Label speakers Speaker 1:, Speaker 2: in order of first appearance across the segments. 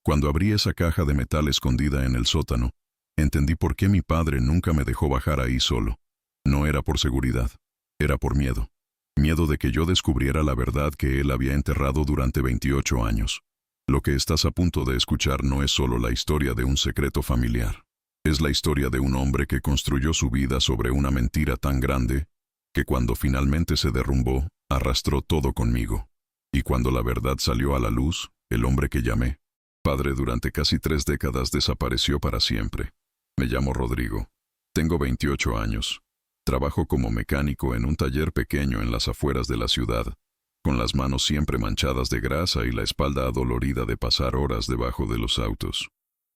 Speaker 1: Cuando abrí esa caja de metal escondida en el sótano, entendí por qué mi padre nunca me dejó bajar ahí solo. No era por seguridad, era por miedo. Miedo de que yo descubriera la verdad que él había enterrado durante 28 años. Lo que estás a punto de escuchar no es solo la historia de un secreto familiar. Es la historia de un hombre que construyó su vida sobre una mentira tan grande que cuando finalmente se derrumbó, arrastró todo conmigo. Y cuando la verdad salió a la luz, el hombre que llamé padre durante casi 3 décadas desapareció para siempre. Me llamo Rodrigo. Tengo 28 años. Trabajo como mecánico en un taller pequeño en las afueras de la ciudad, con las manos siempre manchadas de grasa y la espalda adolorida de pasar horas debajo de los autos.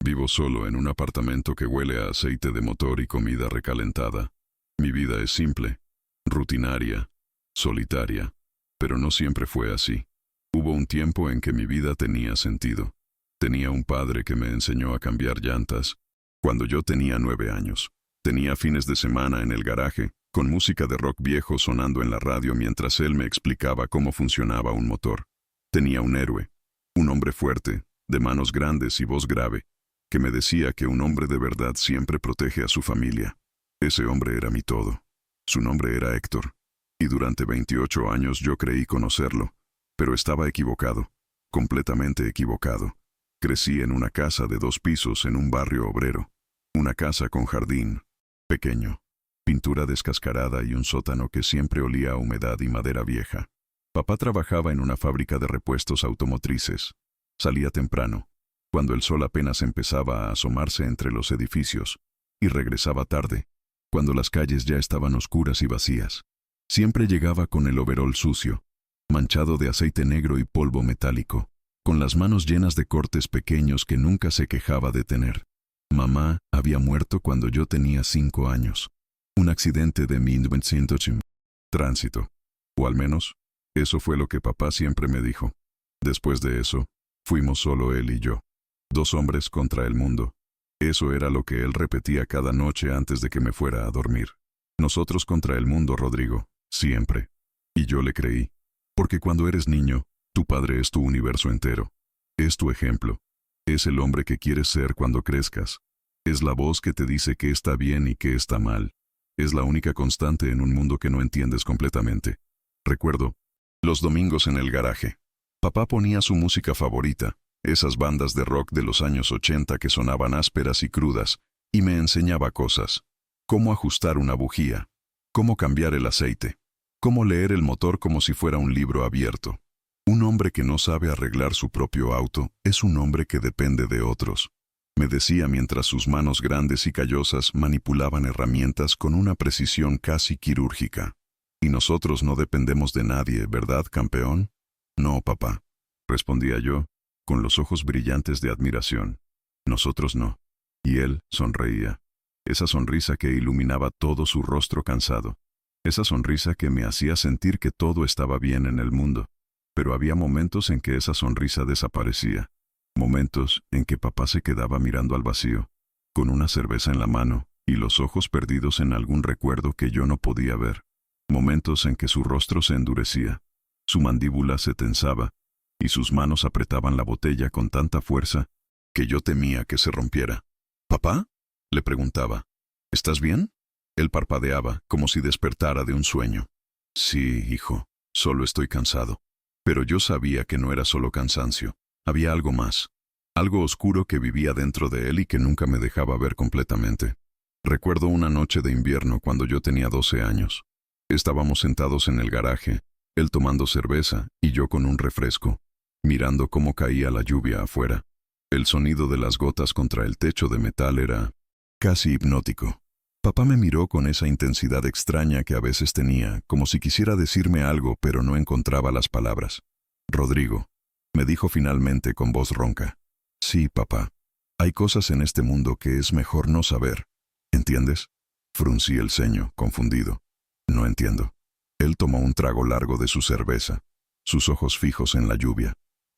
Speaker 1: Vivo solo en un apartamento que huele a aceite de motor y comida recalentada. Mi vida es simple, rutinaria, solitaria, pero no siempre fue así. Hubo un tiempo en que mi vida tenía sentido. Tenía un padre que me enseñó a cambiar llantas cuando yo tenía 9 años. Tenía fines de semana en el garaje, con música de rock viejo sonando en la radio mientras él me explicaba cómo funcionaba un motor. Tenía un héroe, un hombre fuerte, de manos grandes y voz grave, que me decía que un hombre de verdad siempre protege a su familia. Ese hombre era mi todo. Su nombre era Héctor. Y durante 28 años yo creí conocerlo, pero estaba equivocado, completamente equivocado. Crecí en una casa de 2 pisos en un barrio obrero, una casa con jardín, pequeño, pintura descascarada y un sótano que siempre olía a humedad y madera vieja. Papá trabajaba en una fábrica de repuestos automotrices. Salía temprano, cuando el sol apenas empezaba a asomarse entre los edificios, y regresaba tarde, cuando las calles ya estaban oscuras y vacías. Siempre llegaba con el overol sucio, manchado de aceite negro y polvo metálico, con las manos llenas de cortes pequeños que nunca se quejaba de tener. Mamá había muerto cuando yo tenía 5 años. Un accidente de 1900. Tránsito. O al menos, eso fue lo que papá siempre me dijo. Después de eso, fuimos solo él y yo. 2 hombres contra el mundo. Eso era lo que él repetía cada noche antes de que me fuera a dormir. Nosotros contra el mundo, Rodrigo. Siempre. Y yo le creí. Porque cuando eres niño, tu padre es tu universo entero. Es tu ejemplo. Es el hombre que quieres ser cuando crezcas. Es la voz que te dice qué está bien y qué está mal. Es la única constante en un mundo que no entiendes completamente. Recuerdo los domingos en el garaje. Papá ponía su música favorita, esas bandas de rock de los años 80 que sonaban ásperas y crudas, y me enseñaba cosas. Cómo ajustar una bujía, cómo cambiar el aceite, cómo leer el motor como si fuera un libro abierto. Un hombre que no sabe arreglar su propio auto es un hombre que depende de otros, me decía mientras sus manos grandes y callosas manipulaban herramientas con una precisión casi quirúrgica. Y nosotros no dependemos de nadie, ¿verdad, campeón? No, papá, respondía yo, con los ojos brillantes de admiración. Nosotros no. Y él sonreía. Esa sonrisa que iluminaba todo su rostro cansado. Esa sonrisa que me hacía sentir que todo estaba bien en el mundo. Pero había momentos en que esa sonrisa desaparecía. Momentos en que papá se quedaba mirando al vacío, con una cerveza en la mano y los ojos perdidos en algún recuerdo que yo no podía ver. Momentos en que su rostro se endurecía, su mandíbula se tensaba y sus manos apretaban la botella con tanta fuerza que yo temía que se rompiera. ¿Papá?, le preguntaba. ¿Estás bien? Él parpadeaba como si despertara de un sueño. Sí, hijo, solo estoy cansado. Pero yo sabía que no era solo cansancio. Había algo más. Algo oscuro que vivía dentro de él y que nunca me dejaba ver completamente. Recuerdo una noche de invierno cuando yo tenía 12 años. Estábamos sentados en el garaje, él tomando cerveza y yo con un refresco, mirando cómo caía la lluvia afuera. El sonido de las gotas contra el techo de metal era casi hipnótico. Papá me miró con esa intensidad extraña que a veces tenía, como si quisiera decirme algo pero no encontraba las palabras. Rodrigo, me dijo finalmente con voz ronca. Sí, papá. Hay cosas en este mundo que es mejor no saber. ¿Entiendes? Fruncí el ceño, confundido. No entiendo. Él tomó un trago largo de su cerveza, sus ojos fijos en la lluvia.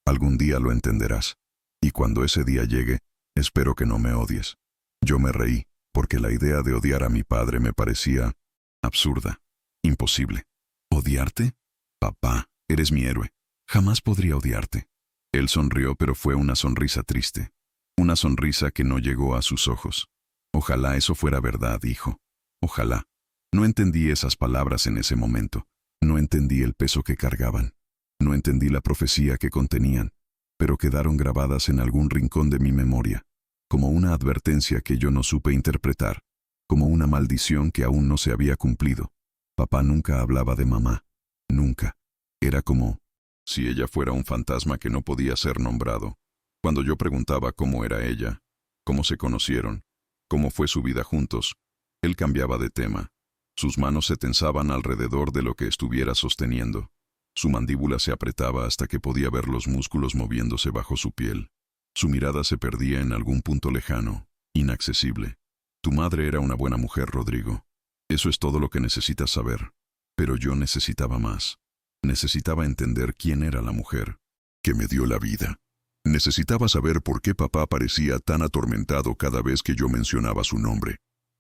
Speaker 1: Algún día lo entenderás. Y cuando ese día llegue, espero que no me odies. Yo me reí, porque la idea de odiar a mi padre me parecía absurda, imposible. ¿Odiarte? Papá, eres mi héroe. Jamás podría odiarte. Él sonrió, pero fue una sonrisa triste. Una sonrisa que no llegó a sus ojos. Ojalá eso fuera verdad, hijo. Ojalá. No entendí esas palabras en ese momento. No entendí el peso que cargaban. No entendí la profecía que contenían, pero quedaron grabadas en algún rincón de mi memoria, como una advertencia que yo no supe interpretar, como una maldición que aún no se había cumplido. Papá nunca hablaba de mamá. Nunca. Era como si ella fuera un fantasma que no podía ser nombrado. Cuando yo preguntaba cómo era ella, cómo se conocieron, cómo fue su vida juntos, él cambiaba de tema. Sus manos se tensaban alrededor de lo que estuviera sosteniendo. Su mandíbula se apretaba hasta que podía ver los músculos moviéndose bajo su piel. Su mirada se perdía en algún punto lejano, inaccesible. Tu madre era una buena mujer, Rodrigo. Eso es todo lo que necesitas saber. Pero yo necesitaba más. Necesitaba entender quién era la mujer que me dio la vida. Necesitaba saber por qué papá parecía tan atormentado cada vez que yo mencionaba su nombre.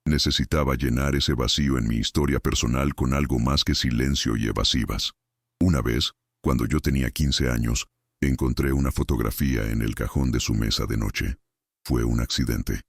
Speaker 1: Necesitaba llenar ese vacío en mi historia personal con algo más que silencio y evasivas. Una vez, cuando yo tenía 15 años, encontré una fotografía en el cajón de su mesa de noche. Fue un accidente.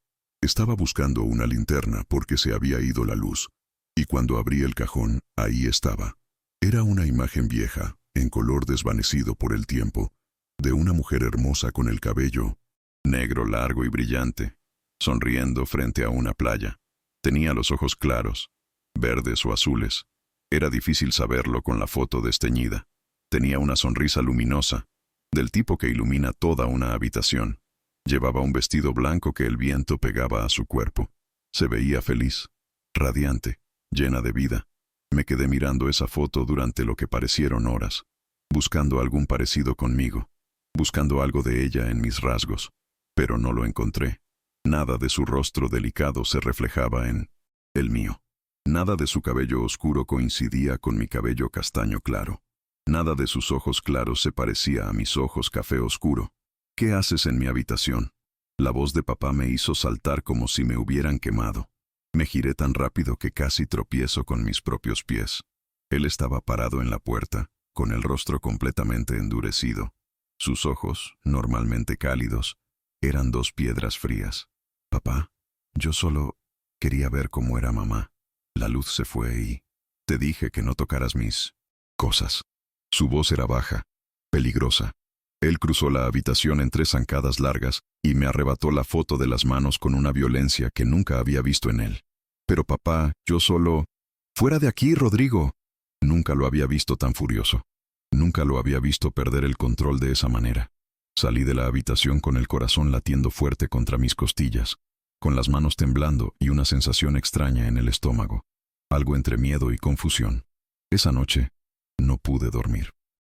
Speaker 1: Estaba buscando una linterna porque se había ido la luz. Y cuando abrí el cajón, ahí estaba. Era una imagen vieja, en color desvanecido por el tiempo, de una mujer hermosa con el cabello negro largo y brillante, sonriendo frente a una playa. Tenía los ojos claros, verdes o azules. Era difícil saberlo con la foto desteñida. Tenía una sonrisa luminosa, del tipo que ilumina toda una habitación. Llevaba un vestido blanco que el viento pegaba a su cuerpo. Se veía feliz, radiante, llena de vida. Me quedé mirando esa foto durante lo que parecieron horas, buscando algún parecido conmigo, buscando algo de ella en mis rasgos, pero no lo encontré. Nada de su rostro delicado se reflejaba en el mío. Nada de su cabello oscuro coincidía con mi cabello castaño claro. Nada de sus ojos claros se parecía a mis ojos café oscuro. ¿Qué haces en mi habitación? La voz de papá me hizo saltar como si me hubieran quemado. Me giré tan rápido que casi tropiezo con mis propios pies. Él estaba parado en la puerta, con el rostro completamente endurecido. Sus ojos, normalmente cálidos, eran dos piedras frías. Papá, yo solo quería ver cómo era mamá. La luz se fue y te dije que no tocaras mis cosas. Su voz era baja, peligrosa. Él cruzó la habitación en 3 zancadas largas y me arrebató la foto de las manos con una violencia que nunca había visto en él. Pero papá, yo solo... ¡Fuera de aquí, Rodrigo! Nunca lo había visto tan furioso. Nunca lo había visto perder el control de esa manera. Salí de la habitación con el corazón latiendo fuerte contra mis costillas, con las manos temblando y una sensación extraña en el estómago. Algo entre miedo y confusión. Esa noche no pude dormir.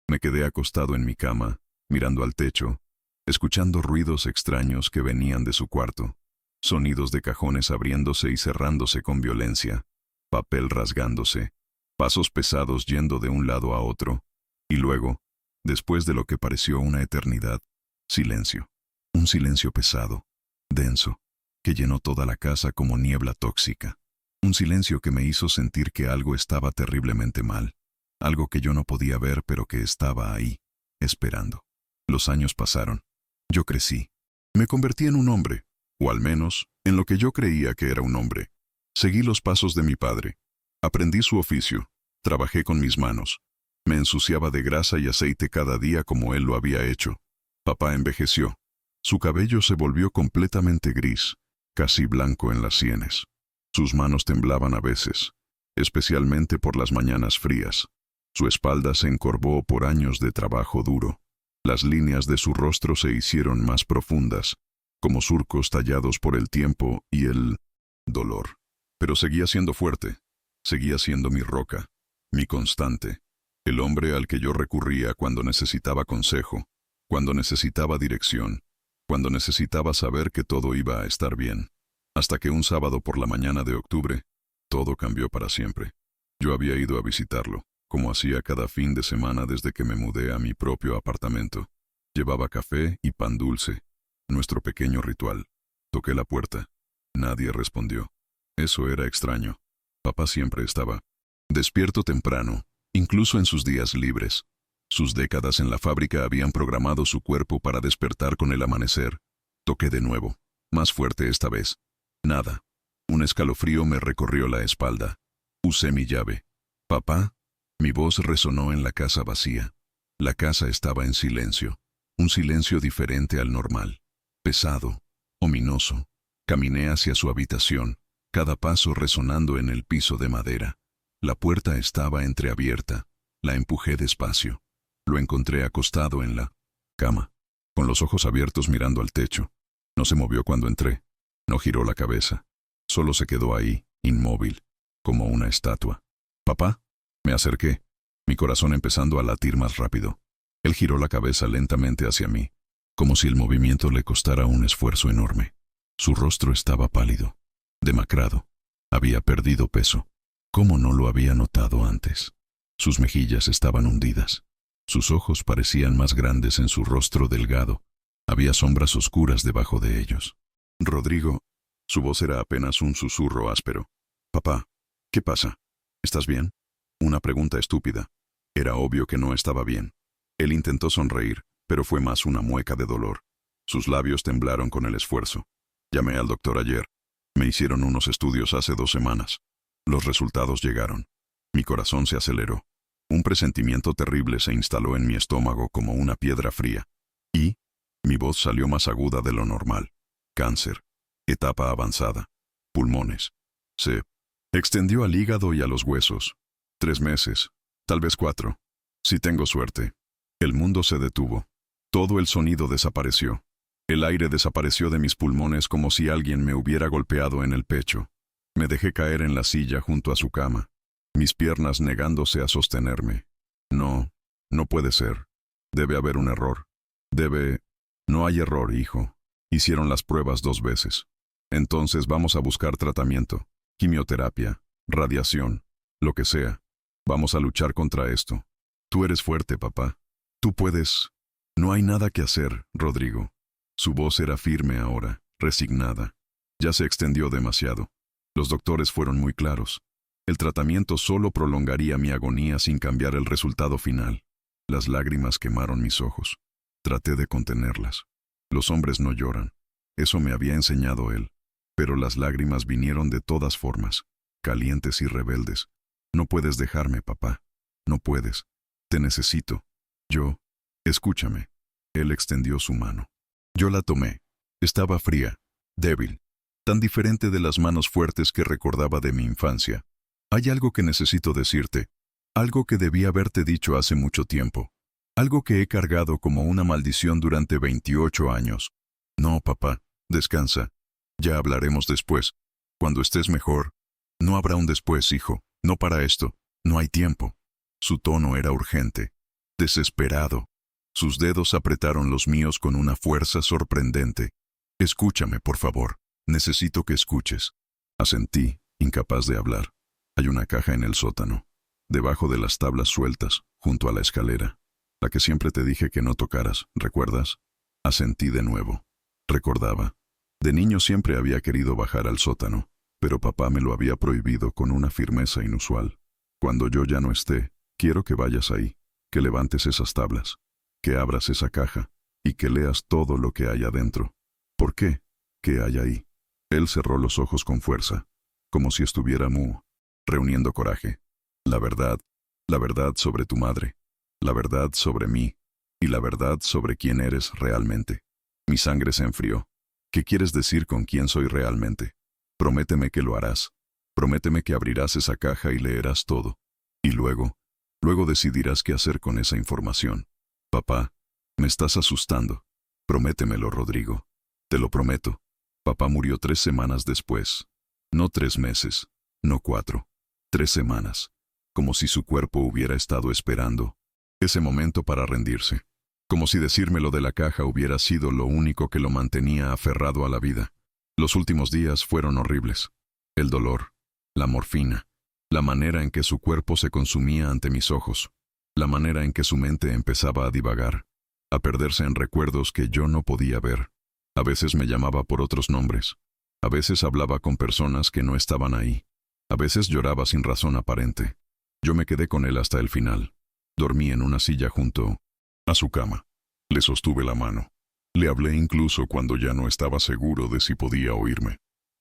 Speaker 1: Me quedé acostado en mi cama, mirando al techo, escuchando ruidos extraños que venían de su cuarto, sonidos de cajones abriéndose y cerrándose con violencia, papel rasgándose, pasos pesados yendo de un lado a otro, y luego, después de lo que pareció una eternidad, silencio. Un silencio pesado, denso, que llenó toda la casa como niebla tóxica. Un silencio que me hizo sentir que algo estaba terriblemente mal, algo que yo no podía ver pero que estaba ahí, esperando. Los años pasaron. Yo crecí. Me convertí en un hombre, o al menos, en lo que yo creía que era un hombre. Seguí los pasos de mi padre. Aprendí su oficio. Trabajé con mis manos. Me ensuciaba de grasa y aceite cada día como él lo había hecho. Papá envejeció. Su cabello se volvió completamente gris, casi blanco en las sienes. Sus manos temblaban a veces, especialmente por las mañanas frías. Su espalda se encorvó por años de trabajo duro. Las líneas de su rostro se hicieron más profundas, como surcos tallados por el tiempo y el dolor. Pero seguía siendo fuerte, seguía siendo mi roca, mi constante, el hombre al que yo recurría cuando necesitaba consejo, cuando necesitaba dirección, cuando necesitaba saber que todo iba a estar bien. Hasta que un sábado por la mañana de octubre, todo cambió para siempre. Yo había ido a visitarlo, como hacía cada fin de semana desde que me mudé a mi propio apartamento. Llevaba café y pan dulce, nuestro pequeño ritual. Toqué la puerta. Nadie respondió. Eso era extraño. Papá siempre estaba despierto temprano, incluso en sus días libres. Sus décadas en la fábrica habían programado su cuerpo para despertar con el amanecer. Toqué de nuevo, más fuerte esta vez. Nada. Un escalofrío me recorrió la espalda. Usé mi llave. «Papá». Mi voz resonó en la casa vacía. La casa estaba en silencio. Un silencio diferente al normal. Pesado, ominoso. Caminé hacia su habitación, cada paso resonando en el piso de madera. La puerta estaba entreabierta. La empujé despacio. Lo encontré acostado en la cama, con los ojos abiertos mirando al techo. No se movió cuando entré. No giró la cabeza. Solo se quedó ahí, inmóvil, como una estatua. «¿Papá?» Me acerqué, mi corazón empezando a latir más rápido. Él giró la cabeza lentamente hacia mí, como si el movimiento le costara un esfuerzo enorme. Su rostro estaba pálido, demacrado. Había perdido peso. ¿Cómo no lo había notado antes? Sus mejillas estaban hundidas. Sus ojos parecían más grandes en su rostro delgado. Había sombras oscuras debajo de ellos. «Rodrigo». Su voz era apenas un susurro áspero. «Papá, ¿qué pasa? ¿Estás bien?» Una pregunta estúpida. Era obvio que no estaba bien. Él intentó sonreír, pero fue más una mueca de dolor. Sus labios temblaron con el esfuerzo. «Llamé al doctor ayer. Me hicieron unos estudios hace 2 semanas. Los resultados llegaron. Mi corazón se aceleró. Un presentimiento terrible se instaló en mi estómago como una piedra fría. Y mi voz salió más aguda de lo normal. Cáncer. Etapa avanzada. Pulmones. Se extendió al hígado y a los huesos. 3 meses. Tal vez 4. Si tengo suerte». El mundo se detuvo. Todo el sonido desapareció. El aire desapareció de mis pulmones como si alguien me hubiera golpeado en el pecho. Me dejé caer en la silla junto a su cama, mis piernas negándose a sostenerme. No, no puede ser. Debe haber un error. No hay error, hijo. Hicieron las pruebas 2 veces. Entonces vamos a buscar tratamiento, quimioterapia, radiación, lo que sea. Vamos a luchar contra esto. Tú eres fuerte, papá. Tú puedes. No hay nada que hacer, Rodrigo. Su voz era firme ahora, resignada. Ya se extendió demasiado. Los doctores fueron muy claros. El tratamiento solo prolongaría mi agonía sin cambiar el resultado final. Las lágrimas quemaron mis ojos. Traté de contenerlas. Los hombres no lloran. Eso me había enseñado él. Pero las lágrimas vinieron de todas formas, calientes y rebeldes. «No puedes dejarme, papá. No puedes. Te necesito. Escúchame». Él extendió su mano. Yo la tomé. Estaba fría, débil, tan diferente de las manos fuertes que recordaba de mi infancia. «Hay algo que necesito decirte, algo que debí haberte dicho hace mucho tiempo, algo que he cargado como una maldición durante 28 años. No, papá, descansa. Ya hablaremos después. Cuando estés mejor». «No habrá un después, hijo. No para esto. No hay tiempo». Su tono era urgente, desesperado. Sus dedos apretaron los míos con una fuerza sorprendente. «Escúchame, por favor. Necesito que escuches». Asentí, incapaz de hablar. Hay una caja en el sótano, debajo de las tablas sueltas, junto a la escalera. La que siempre te dije que no tocaras, ¿recuerdas? Asentí de nuevo. Recordaba. De niño siempre había querido bajar al sótano, pero papá me lo había prohibido con una firmeza inusual. «Cuando yo ya no esté, quiero que vayas ahí, que levantes esas tablas, que abras esa caja y que leas todo lo que hay adentro». «¿Por qué? ¿Qué hay ahí?». Él cerró los ojos con fuerza, como si estuviera reuniendo coraje. La verdad sobre tu madre, la verdad sobre mí y la verdad sobre quién eres realmente». Mi sangre se enfrió. «¿Qué quieres decir con quién soy realmente? Prométeme que lo harás. Prométeme que abrirás esa caja y leerás todo. Y luego decidirás qué hacer con esa información». «Papá, me estás asustando. Prométemelo, Rodrigo. Te lo prometo». Papá murió 3 semanas después. No 3 meses, no 4. 3 semanas. Como si su cuerpo hubiera estado esperando ese momento para rendirse. Como si decirme lo de la caja hubiera sido lo único que lo mantenía aferrado a la vida. Los últimos días fueron horribles. El dolor, la morfina, la manera en que su cuerpo se consumía ante mis ojos, la manera en que su mente empezaba a divagar, a perderse en recuerdos que yo no podía ver. A veces me llamaba por otros nombres. A veces hablaba con personas que no estaban ahí. A veces lloraba sin razón aparente. Yo me quedé con él hasta el final. Dormí en una silla junto a su cama. Le sostuve la mano. Le hablé incluso cuando ya no estaba seguro de si podía oírme.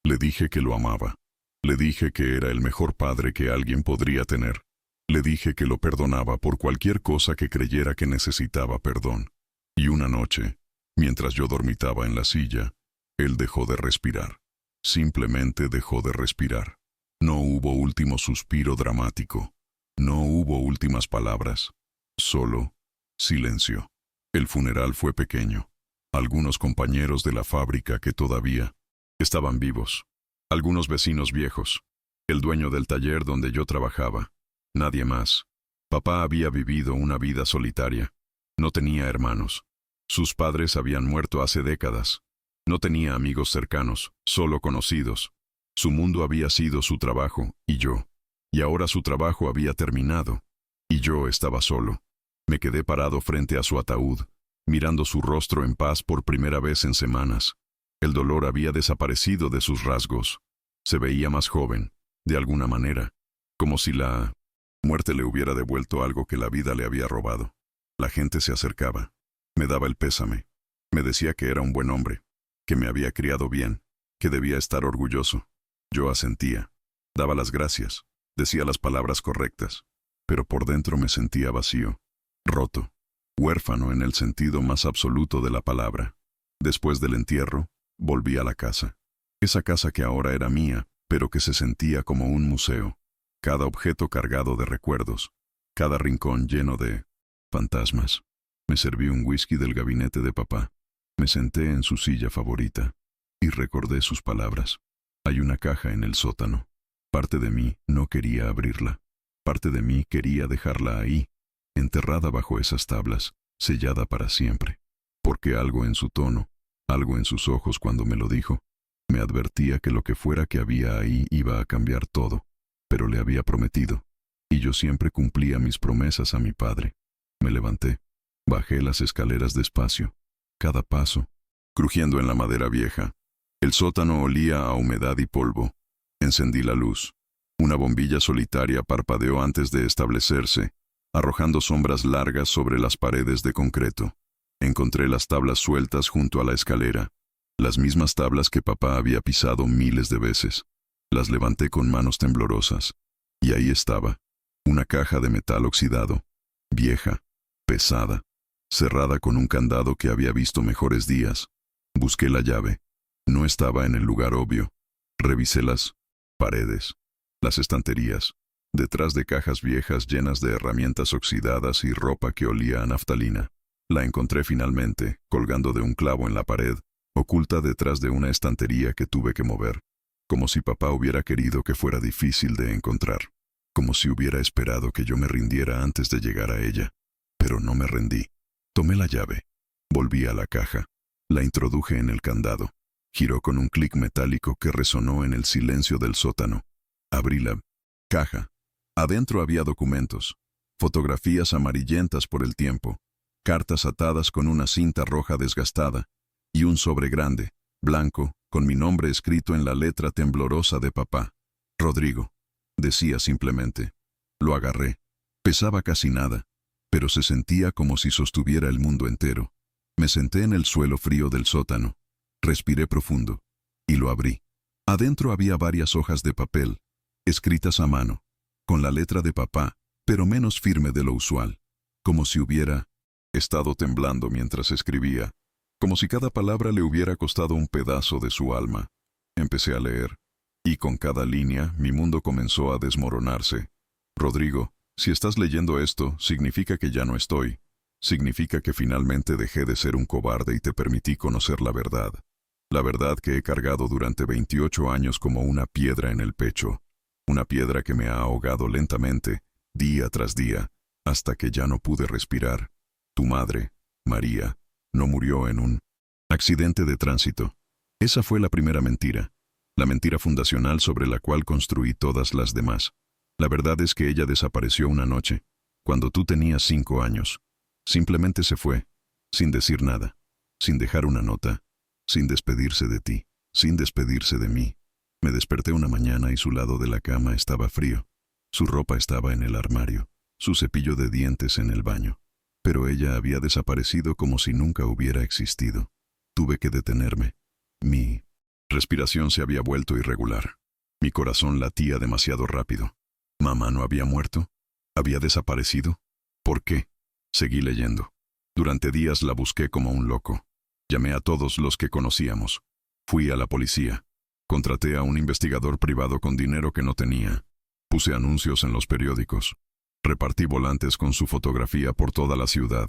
Speaker 1: Le dije que lo amaba. Le dije que era el mejor padre que alguien podría tener. Le dije que lo perdonaba por cualquier cosa que creyera que necesitaba perdón. Y una noche, mientras yo dormitaba en la silla, él dejó de respirar. Simplemente dejó de respirar. No hubo último suspiro dramático. No hubo últimas palabras. Solo silencio. El funeral fue pequeño. Algunos compañeros de la fábrica que todavía estaban vivos. Algunos vecinos viejos. El dueño del taller donde yo trabajaba. Nadie más. Papá había vivido una vida solitaria. No tenía hermanos. Sus padres habían muerto hace décadas. No tenía amigos cercanos, solo conocidos. Su mundo había sido su trabajo, y yo. Y ahora su trabajo había terminado. Y yo estaba solo. Me quedé parado frente a su ataúd, mirando su rostro en paz por primera vez en semanas. El dolor había desaparecido de sus rasgos. Se veía más joven, de alguna manera, como si la muerte le hubiera devuelto algo que la vida le había robado. La gente se acercaba. Me daba el pésame. Me decía que era un buen hombre, que me había criado bien, que debía estar orgulloso. Yo asentía. Daba las gracias. Decía las palabras correctas. Pero por dentro me sentía vacío, roto, huérfano en el sentido más absoluto de la palabra. Después del entierro, volví a la casa. Esa casa que ahora era mía, pero que se sentía como un museo. Cada objeto cargado de recuerdos. Cada rincón lleno de fantasmas. Me serví un whisky del gabinete de papá. Me senté en su silla favorita. Y recordé sus palabras. Hay una caja en el sótano. Parte de mí no quería abrirla. Parte de mí quería dejarla ahí, enterrada bajo esas tablas, sellada para siempre. Porque algo en su tono, algo en sus ojos cuando me lo dijo, me advertía que lo que fuera que había ahí iba a cambiar todo. Pero le había prometido. Y yo siempre cumplía mis promesas a mi padre. Me levanté. Bajé las escaleras despacio. Cada paso, crujiendo en la madera vieja. El sótano olía a humedad y polvo. Encendí la luz. Una bombilla solitaria parpadeó antes de establecerse, arrojando sombras largas sobre las paredes de concreto. Encontré las tablas sueltas junto a la escalera, las mismas tablas que papá había pisado miles de veces. Las levanté con manos temblorosas, y ahí estaba, una caja de metal oxidado, vieja, pesada, cerrada con un candado que había visto mejores días. Busqué la llave. No estaba en el lugar obvio. Revisé las paredes, las estanterías, detrás de cajas viejas llenas de herramientas oxidadas y ropa que olía a naftalina. La encontré finalmente, colgando de un clavo en la pared, oculta detrás de una estantería que tuve que mover, como si papá hubiera querido que fuera difícil de encontrar, como si hubiera esperado que yo me rindiera antes de llegar a ella. Pero no me rendí. Tomé la llave, volví a la caja, la introduje en el candado. Giró con un clic metálico que resonó en el silencio del sótano. Abrí la caja. Adentro había documentos, fotografías amarillentas por el tiempo, cartas atadas con una cinta roja desgastada, y un sobre grande, blanco, con mi nombre escrito en la letra temblorosa de papá. Rodrigo, decía simplemente. Lo agarré. Pesaba casi nada, pero se sentía como si sostuviera el mundo entero. Me senté en el suelo frío del sótano. Respiré profundo, y lo abrí. Adentro había varias hojas de papel, escritas a mano, con la letra de papá, pero menos firme de lo usual, como si hubiera estado temblando mientras escribía, como si cada palabra le hubiera costado un pedazo de su alma. Empecé a leer, y con cada línea mi mundo comenzó a desmoronarse. Rodrigo, si estás leyendo esto, significa que ya no estoy. Significa que finalmente dejé de ser un cobarde y te permití conocer la verdad. La verdad que he cargado durante 28 años como una piedra en el pecho. Una piedra que me ha ahogado lentamente, día tras día, hasta que ya no pude respirar. Tu madre, María, no murió en un accidente de tránsito. Esa fue la primera mentira. La mentira fundacional sobre la cual construí todas las demás. La verdad es que ella desapareció una noche, cuando tú tenías 5 años. Simplemente se fue, sin decir nada, sin dejar una nota, sin despedirse de ti, sin despedirse de mí. Me desperté una mañana y su lado de la cama estaba frío. Su ropa estaba en el armario. su cepillo de dientes en el baño. Pero ella había desaparecido como si nunca hubiera existido. Tuve que detenerme. Mi respiración se había vuelto irregular. Mi corazón latía demasiado rápido. ¿Mamá no había muerto? ¿Había desaparecido? ¿Por qué? Seguí leyendo. Durante días la busqué como un loco. Llamé a todos los que conocíamos. Fui a la policía. Contraté a un investigador privado con dinero que no tenía. Puse anuncios en los periódicos. Repartí volantes con su fotografía por toda la ciudad.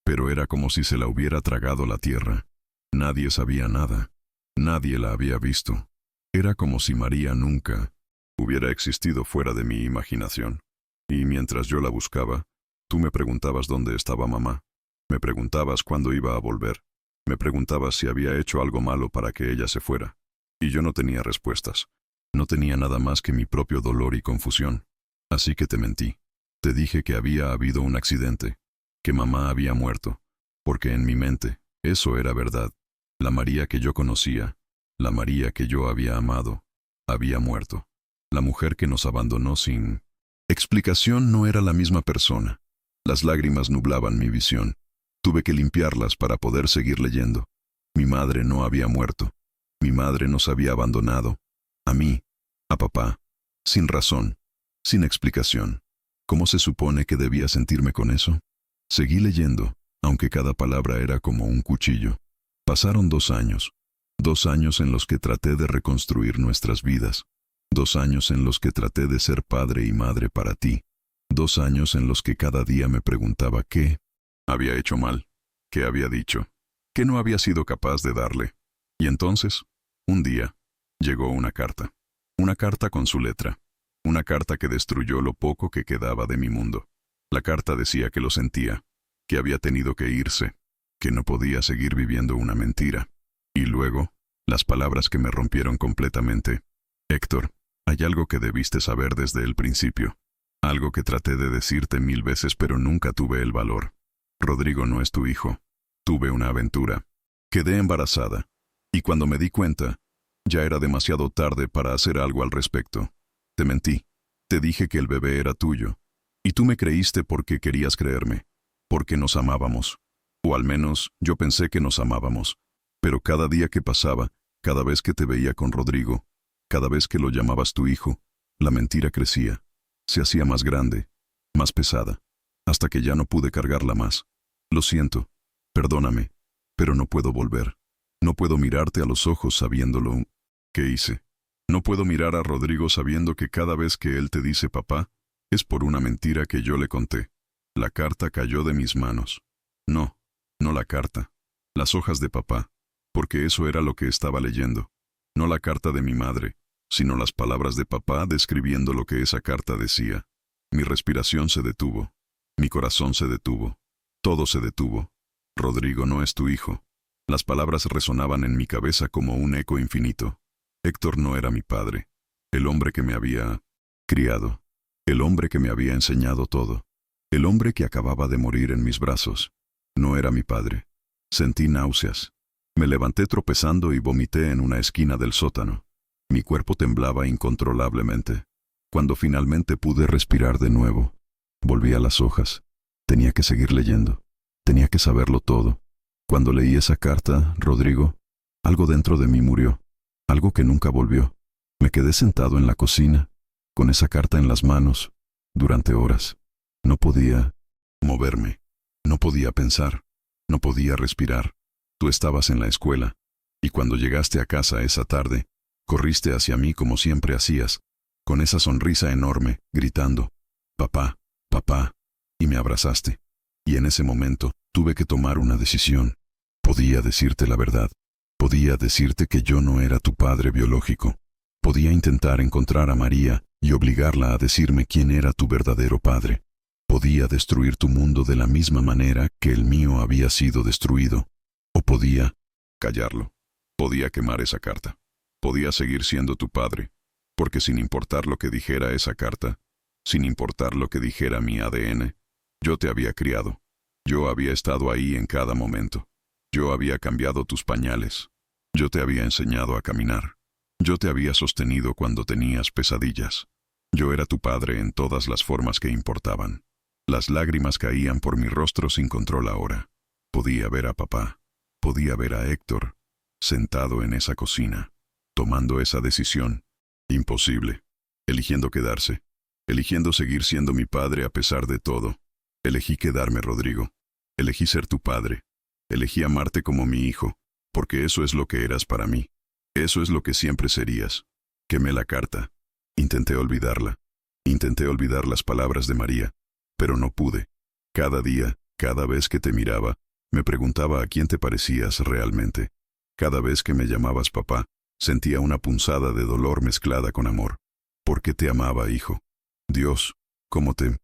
Speaker 1: Pero era como si se la hubiera tragado la tierra. Nadie sabía nada. Nadie la había visto. Era como si María nunca hubiera existido fuera de mi imaginación. Y mientras yo la buscaba, tú me preguntabas dónde estaba mamá. Me preguntabas cuándo iba a volver. Me preguntabas si había hecho algo malo para que ella se fuera. Y yo no tenía respuestas. No tenía nada más que mi propio dolor y confusión. Así que te mentí. Te dije que había habido un accidente, que mamá había muerto, porque en mi mente, eso era verdad. La María que yo conocía, la María que yo había amado, había muerto. La mujer que nos abandonó sin explicación no era la misma persona. Las lágrimas nublaban mi visión. Tuve que limpiarlas para poder seguir leyendo. Mi madre no había muerto. Mi madre nos había abandonado. A mí, a papá, sin razón, sin explicación. ¿Cómo se supone que debía sentirme con eso? Seguí leyendo, aunque cada palabra era como un cuchillo. Pasaron 2 años. 2 años en los que traté de reconstruir nuestras vidas. 2 años en los que traté de ser padre y madre para ti. 2 años en los que cada día me preguntaba qué había hecho mal, qué había dicho, qué no había sido capaz de darle. Y entonces, un día, llegó una carta. Una carta con su letra. Una carta que destruyó lo poco que quedaba de mi mundo. La carta decía que lo sentía, que había tenido que irse, que no podía seguir viviendo una mentira. Y luego, las palabras que me rompieron completamente. Héctor, hay algo que debiste saber desde el principio. Algo que traté de decirte 1000 veces pero nunca tuve el valor. Rodrigo no es tu hijo. Tuve una aventura. Quedé embarazada. Y cuando me di cuenta, ya era demasiado tarde para hacer algo al respecto. Te mentí. Te dije que el bebé era tuyo. Y tú me creíste porque querías creerme. Porque nos amábamos. O al menos, yo pensé que nos amábamos. Pero cada día que pasaba, cada vez que te veía con Rodrigo, cada vez que lo llamabas tu hijo, la mentira crecía. Se hacía más grande, más pesada, hasta que ya no pude cargarla más. Lo siento. Perdóname. Pero no puedo volver. No puedo mirarte a los ojos sabiéndolo. ¿Qué hice? No puedo mirar a Rodrigo sabiendo que cada vez que él te dice papá, es por una mentira que yo le conté. La carta cayó de mis manos. No, no la carta. Las hojas de papá, porque eso era lo que estaba leyendo. No la carta de mi madre, sino las palabras de papá describiendo lo que esa carta decía. Mi respiración se detuvo. Mi corazón se detuvo. Todo se detuvo. Rodrigo no es tu hijo. Las palabras resonaban en mi cabeza como un eco infinito. Héctor no era mi padre, el hombre que me había criado, el hombre que me había enseñado todo, el hombre que acababa de morir en mis brazos. No era mi padre. Sentí náuseas. Me levanté tropezando y vomité en una esquina del sótano. Mi cuerpo temblaba incontrolablemente. Cuando finalmente pude respirar de nuevo, volví a las hojas. Tenía que seguir leyendo. Tenía que saberlo todo. Cuando leí esa carta, Rodrigo, algo dentro de mí murió. Algo que nunca volvió. Me quedé sentado en la cocina, con esa carta en las manos, durante horas. No podía moverme. No podía pensar. No podía respirar. Tú estabas en la escuela, y cuando llegaste a casa esa tarde, corriste hacia mí como siempre hacías, con esa sonrisa enorme, gritando, «Papá, papá», y me abrazaste. Y en ese momento, tuve que tomar una decisión. Podía decirte la verdad. Podía decirte que yo no era tu padre biológico. Podía intentar encontrar a María y obligarla a decirme quién era tu verdadero padre. Podía destruir tu mundo de la misma manera que el mío había sido destruido. O podía callarlo. Podía quemar esa carta. Podía seguir siendo tu padre. Porque sin importar lo que dijera esa carta, sin importar lo que dijera mi ADN, yo te había criado. Yo había estado ahí en cada momento. Yo había cambiado tus pañales. Yo te había enseñado a caminar. Yo te había sostenido cuando tenías pesadillas. Yo era tu padre en todas las formas que importaban. Las lágrimas caían por mi rostro sin control ahora. Podía ver a papá, podía ver a Héctor, sentado en esa cocina, tomando esa decisión. Imposible. Eligiendo quedarse. Eligiendo seguir siendo mi padre a pesar de todo. Elegí quedarme, Rodrigo. Elegí ser tu padre. Elegí amarte como mi hijo, porque eso es lo que eras para mí. Eso es lo que siempre serías. Quemé la carta. Intenté olvidarla. Intenté olvidar las palabras de María, pero no pude. Cada día, cada vez que te miraba, me preguntaba a quién te parecías realmente. Cada vez que me llamabas papá, sentía una punzada de dolor mezclada con amor. ¿Por qué te amaba, hijo? Dios, cómo te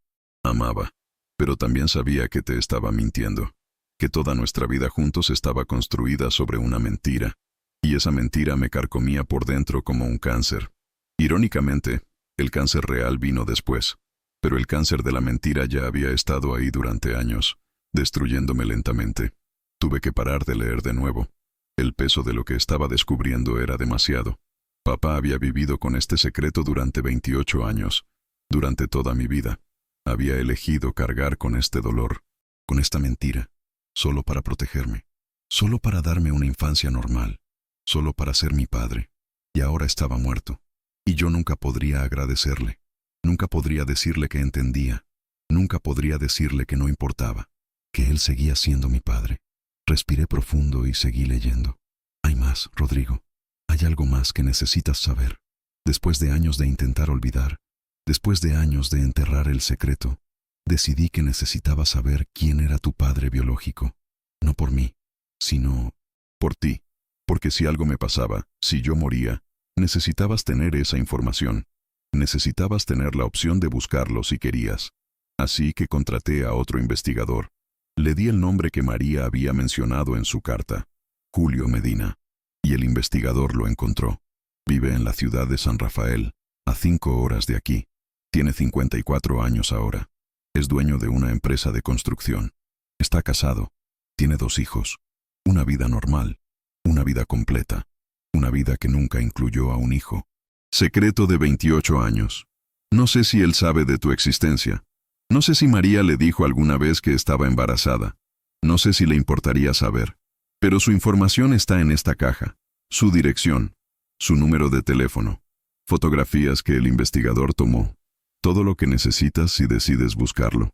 Speaker 1: amaba. Pero también sabía que te estaba mintiendo, que toda nuestra vida juntos estaba construida sobre una mentira, y esa mentira me carcomía por dentro como un cáncer. Irónicamente, el cáncer real vino después, pero el cáncer de la mentira ya había estado ahí durante años, destruyéndome lentamente. Tuve que parar de leer de nuevo. El peso de lo que estaba descubriendo era demasiado. Papá había vivido con este secreto durante 28 años, durante toda mi vida. Había elegido cargar con este dolor, con esta mentira, solo para protegerme, solo para darme una infancia normal, solo para ser mi padre. Y ahora estaba muerto. Y yo nunca podría agradecerle, nunca podría decirle que entendía, nunca podría decirle que no importaba, que él seguía siendo mi padre. Respiré profundo y seguí leyendo. Hay más, Rodrigo. Hay algo más que necesitas saber. Después de años de intentar olvidar, después de años de enterrar el secreto, decidí que necesitaba saber quién era tu padre biológico. No por mí, sino por ti. Porque si algo me pasaba, si yo moría, necesitabas tener esa información. Necesitabas tener la opción de buscarlo si querías. Así que contraté a otro investigador. Le di el nombre que María había mencionado en su carta, Julio Medina. Y el investigador lo encontró. Vive en la ciudad de San Rafael, a 5 horas de aquí. Tiene 54 años ahora. Es dueño de una empresa de construcción. Está casado. Tiene 2 hijos. Una vida normal. Una vida completa. Una vida que nunca incluyó a un hijo. Secreto de 28 años. No sé si él sabe de tu existencia. No sé si María le dijo alguna vez que estaba embarazada. No sé si le importaría saber. Pero su información está en esta caja. Su dirección. Su número de teléfono. Fotografías que el investigador tomó. Todo lo que necesitas si decides buscarlo.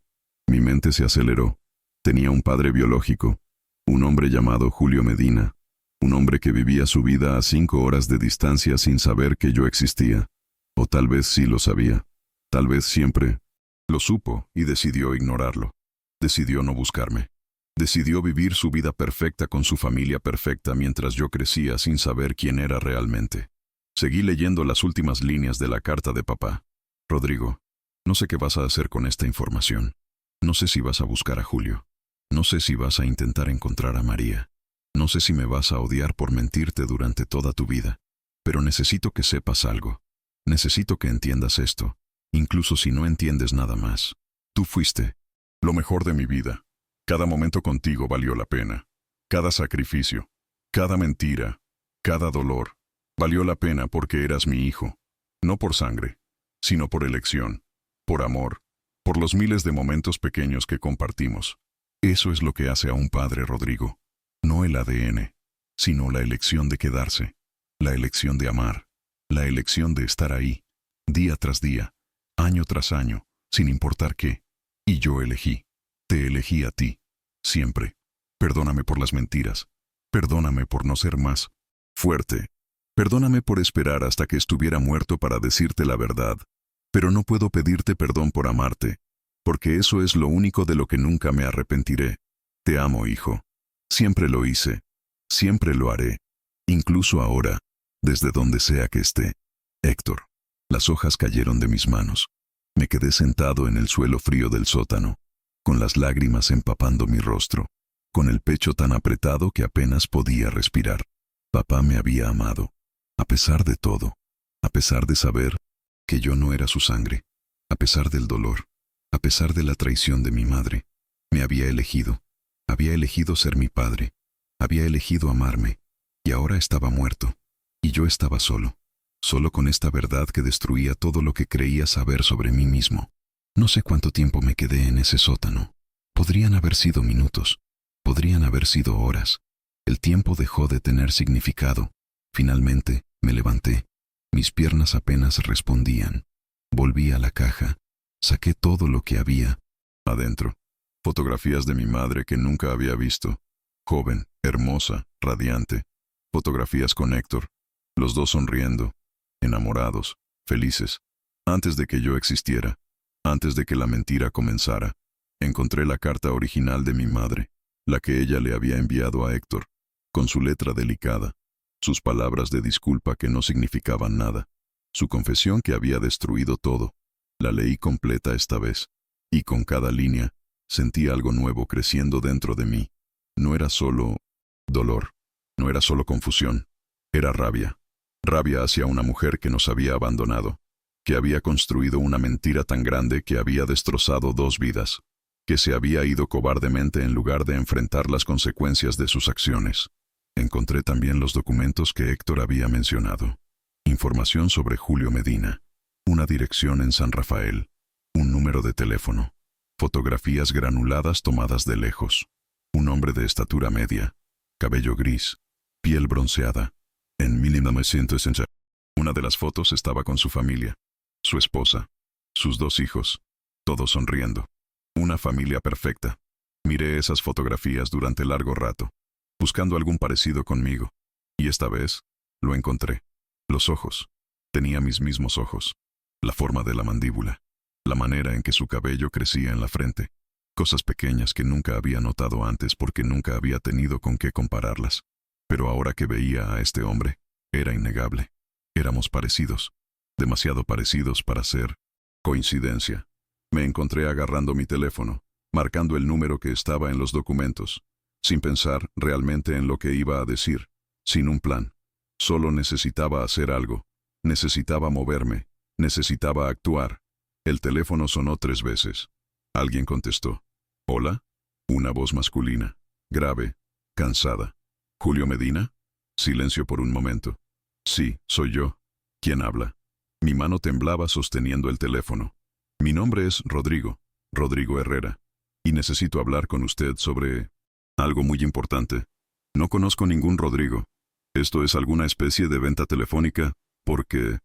Speaker 1: Mi mente se aceleró. Tenía un padre biológico. Un hombre llamado Julio Medina. Un hombre que vivía su vida a 5 horas de distancia sin saber que yo existía. O tal vez sí lo sabía. Tal vez siempre lo supo y decidió ignorarlo. Decidió no buscarme. Decidió vivir su vida perfecta con su familia perfecta mientras yo crecía sin saber quién era realmente. Seguí leyendo las últimas líneas de la carta de papá. Rodrigo, no sé qué vas a hacer con esta información. No sé si vas a buscar a Julio. No sé si vas a intentar encontrar a María. No sé si me vas a odiar por mentirte durante toda tu vida. Pero necesito que sepas algo. Necesito que entiendas esto. Incluso si no entiendes nada más. Tú fuiste lo mejor de mi vida. Cada momento contigo valió la pena. Cada sacrificio, cada mentira, cada dolor, valió la pena porque eras mi hijo. No por sangre, sino por elección, por amor, por los miles de momentos pequeños que compartimos. Eso es lo que hace a un padre, Rodrigo. No el ADN, sino la elección de quedarse, la elección de amar, la elección de estar ahí, día tras día, año tras año, sin importar qué. Y yo elegí. Te elegí a ti. Siempre. Perdóname por las mentiras. Perdóname por no ser más fuerte. Perdóname por esperar hasta que estuviera muerto para decirte la verdad. Pero no puedo pedirte perdón por amarte, porque eso es lo único de lo que nunca me arrepentiré. Te amo, hijo. Siempre lo hice. Siempre lo haré. Incluso ahora, desde donde sea que esté. Héctor. Las hojas cayeron de mis manos. Me quedé sentado en el suelo frío del sótano, con las lágrimas empapando mi rostro, con el pecho tan apretado que apenas podía respirar. Papá me había amado, a pesar de todo, a pesar de saber que yo no era su sangre, a pesar del dolor, a pesar de la traición de mi madre. Me había elegido ser mi padre, había elegido amarme, y ahora estaba muerto, y yo estaba solo con esta verdad que destruía todo lo que creía saber sobre mí mismo. No sé cuánto tiempo me quedé en ese sótano. Podrían haber sido minutos, podrían haber sido horas. El tiempo dejó de tener significado. Finalmente, me levanté. Mis piernas apenas respondían. Volví a la caja. Saqué todo lo que había. Adentro, fotografías de mi madre que nunca había visto. Joven, hermosa, radiante. Fotografías con Héctor. Los dos sonriendo, enamorados, felices. Antes de que yo existiera, antes de que la mentira comenzara, encontré la carta original de mi madre, la que ella le había enviado a Héctor, con su letra delicada, sus palabras de disculpa que no significaban nada, su confesión que había destruido todo. La leí completa esta vez, y con cada línea, sentí algo nuevo creciendo dentro de mí. No era solo dolor, no era solo confusión, era rabia. Rabia hacia una mujer que nos había abandonado, que había construido una mentira tan grande que había destrozado 2 vidas, que se había ido cobardemente en lugar de enfrentar las consecuencias de sus acciones. Encontré también los documentos que Héctor había mencionado. Información sobre Julio Medina, una dirección en San Rafael, un número de teléfono, fotografías granuladas tomadas de lejos, un hombre de estatura media, cabello gris, piel bronceada. En 1960, una de las fotos estaba con su familia, su esposa, sus 2 hijos, todos sonriendo. Una familia perfecta. Miré esas fotografías durante largo rato, buscando algún parecido conmigo, y esta vez lo encontré. Los ojos. Tenía mis mismos ojos. La forma de la mandíbula, la manera en que su cabello crecía en la frente. Cosas pequeñas que nunca había notado antes porque nunca había tenido con qué compararlas. Pero ahora que veía a este hombre, era innegable. Éramos parecidos, demasiado parecidos para ser coincidencia. Me encontré agarrando mi teléfono, marcando el número que estaba en los documentos, sin pensar realmente en lo que iba a decir, sin un plan. Solo necesitaba hacer algo, necesitaba moverme, necesitaba actuar. El teléfono sonó 3 veces. Alguien contestó. ¿Hola? Una voz masculina, grave, cansada. ¿Julio Medina? Silencio por un momento. Sí, soy yo. ¿Quién habla? Mi mano temblaba sosteniendo el teléfono. Mi nombre es Rodrigo Herrera, y necesito hablar con usted sobre algo muy importante. No conozco ningún Rodrigo. ¿Esto es alguna especie de venta telefónica? Porque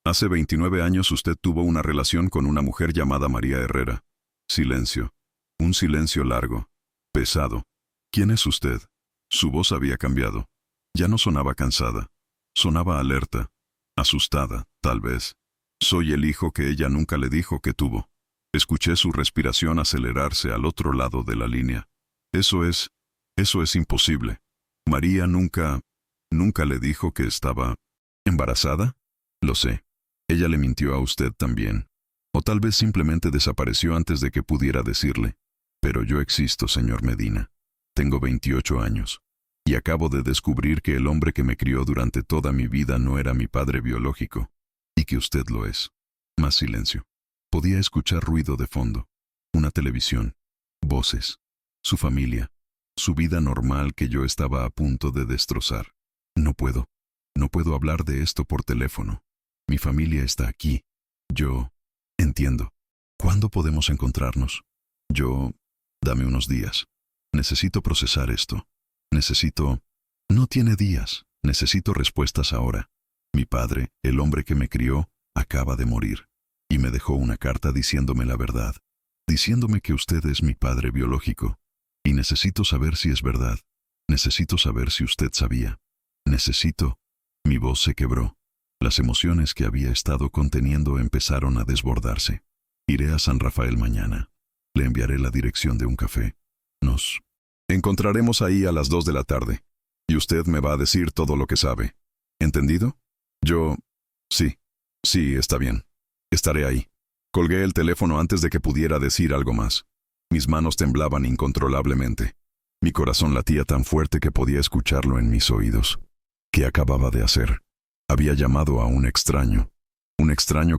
Speaker 1: hace 29 años usted tuvo una relación con una mujer llamada María Herrera. Silencio. Un silencio largo, pesado. ¿Quién es usted? Su voz había cambiado. Ya no sonaba cansada. Sonaba alerta, asustada, tal vez. Soy el hijo que ella nunca le dijo que tuvo. Escuché su respiración acelerarse al otro lado de la línea. Eso es imposible. María nunca le dijo que estaba embarazada. Lo sé. Ella le mintió a usted también. O tal vez simplemente desapareció antes de que pudiera decirle. Pero yo existo, señor Medina. Tengo 28 años. Y acabo de descubrir que el hombre que me crió durante toda mi vida no era mi padre biológico. Y que usted lo es. Más silencio. Podía escuchar ruido de fondo. Una televisión. Voces. Su familia. Su vida normal que yo estaba a punto de destrozar. No puedo hablar de esto por teléfono. Mi familia está aquí. Yo entiendo. ¿Cuándo podemos encontrarnos? Dame unos días. Necesito procesar esto. No tiene días. Necesito respuestas ahora. Mi padre, el hombre que me crió, acaba de morir. Y me dejó una carta diciéndome la verdad. Diciéndome que usted es mi padre biológico. Y necesito saber si es verdad. Necesito saber si usted sabía. Mi voz se quebró. Las emociones que había estado conteniendo empezaron a desbordarse. Iré a San Rafael mañana. Le enviaré la dirección de un café. Nos encontraremos ahí a las 2 de la tarde. Y usted me va a decir todo lo que sabe. ¿Entendido? Sí, está bien. Estaré ahí. Colgué el teléfono antes de que pudiera decir algo más. Mis manos temblaban incontrolablemente. Mi corazón latía tan fuerte que podía escucharlo en mis oídos. ¿Qué acababa de hacer? Había llamado a un extraño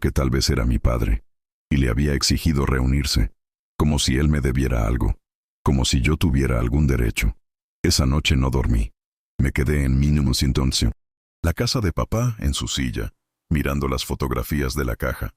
Speaker 1: que tal vez era mi padre, y le había exigido reunirse, como si él me debiera algo, como si yo tuviera algún derecho. Esa noche no dormí. Me quedé en mínimo sintoncio. La casa de papá en su silla, mirando las fotografías de la caja.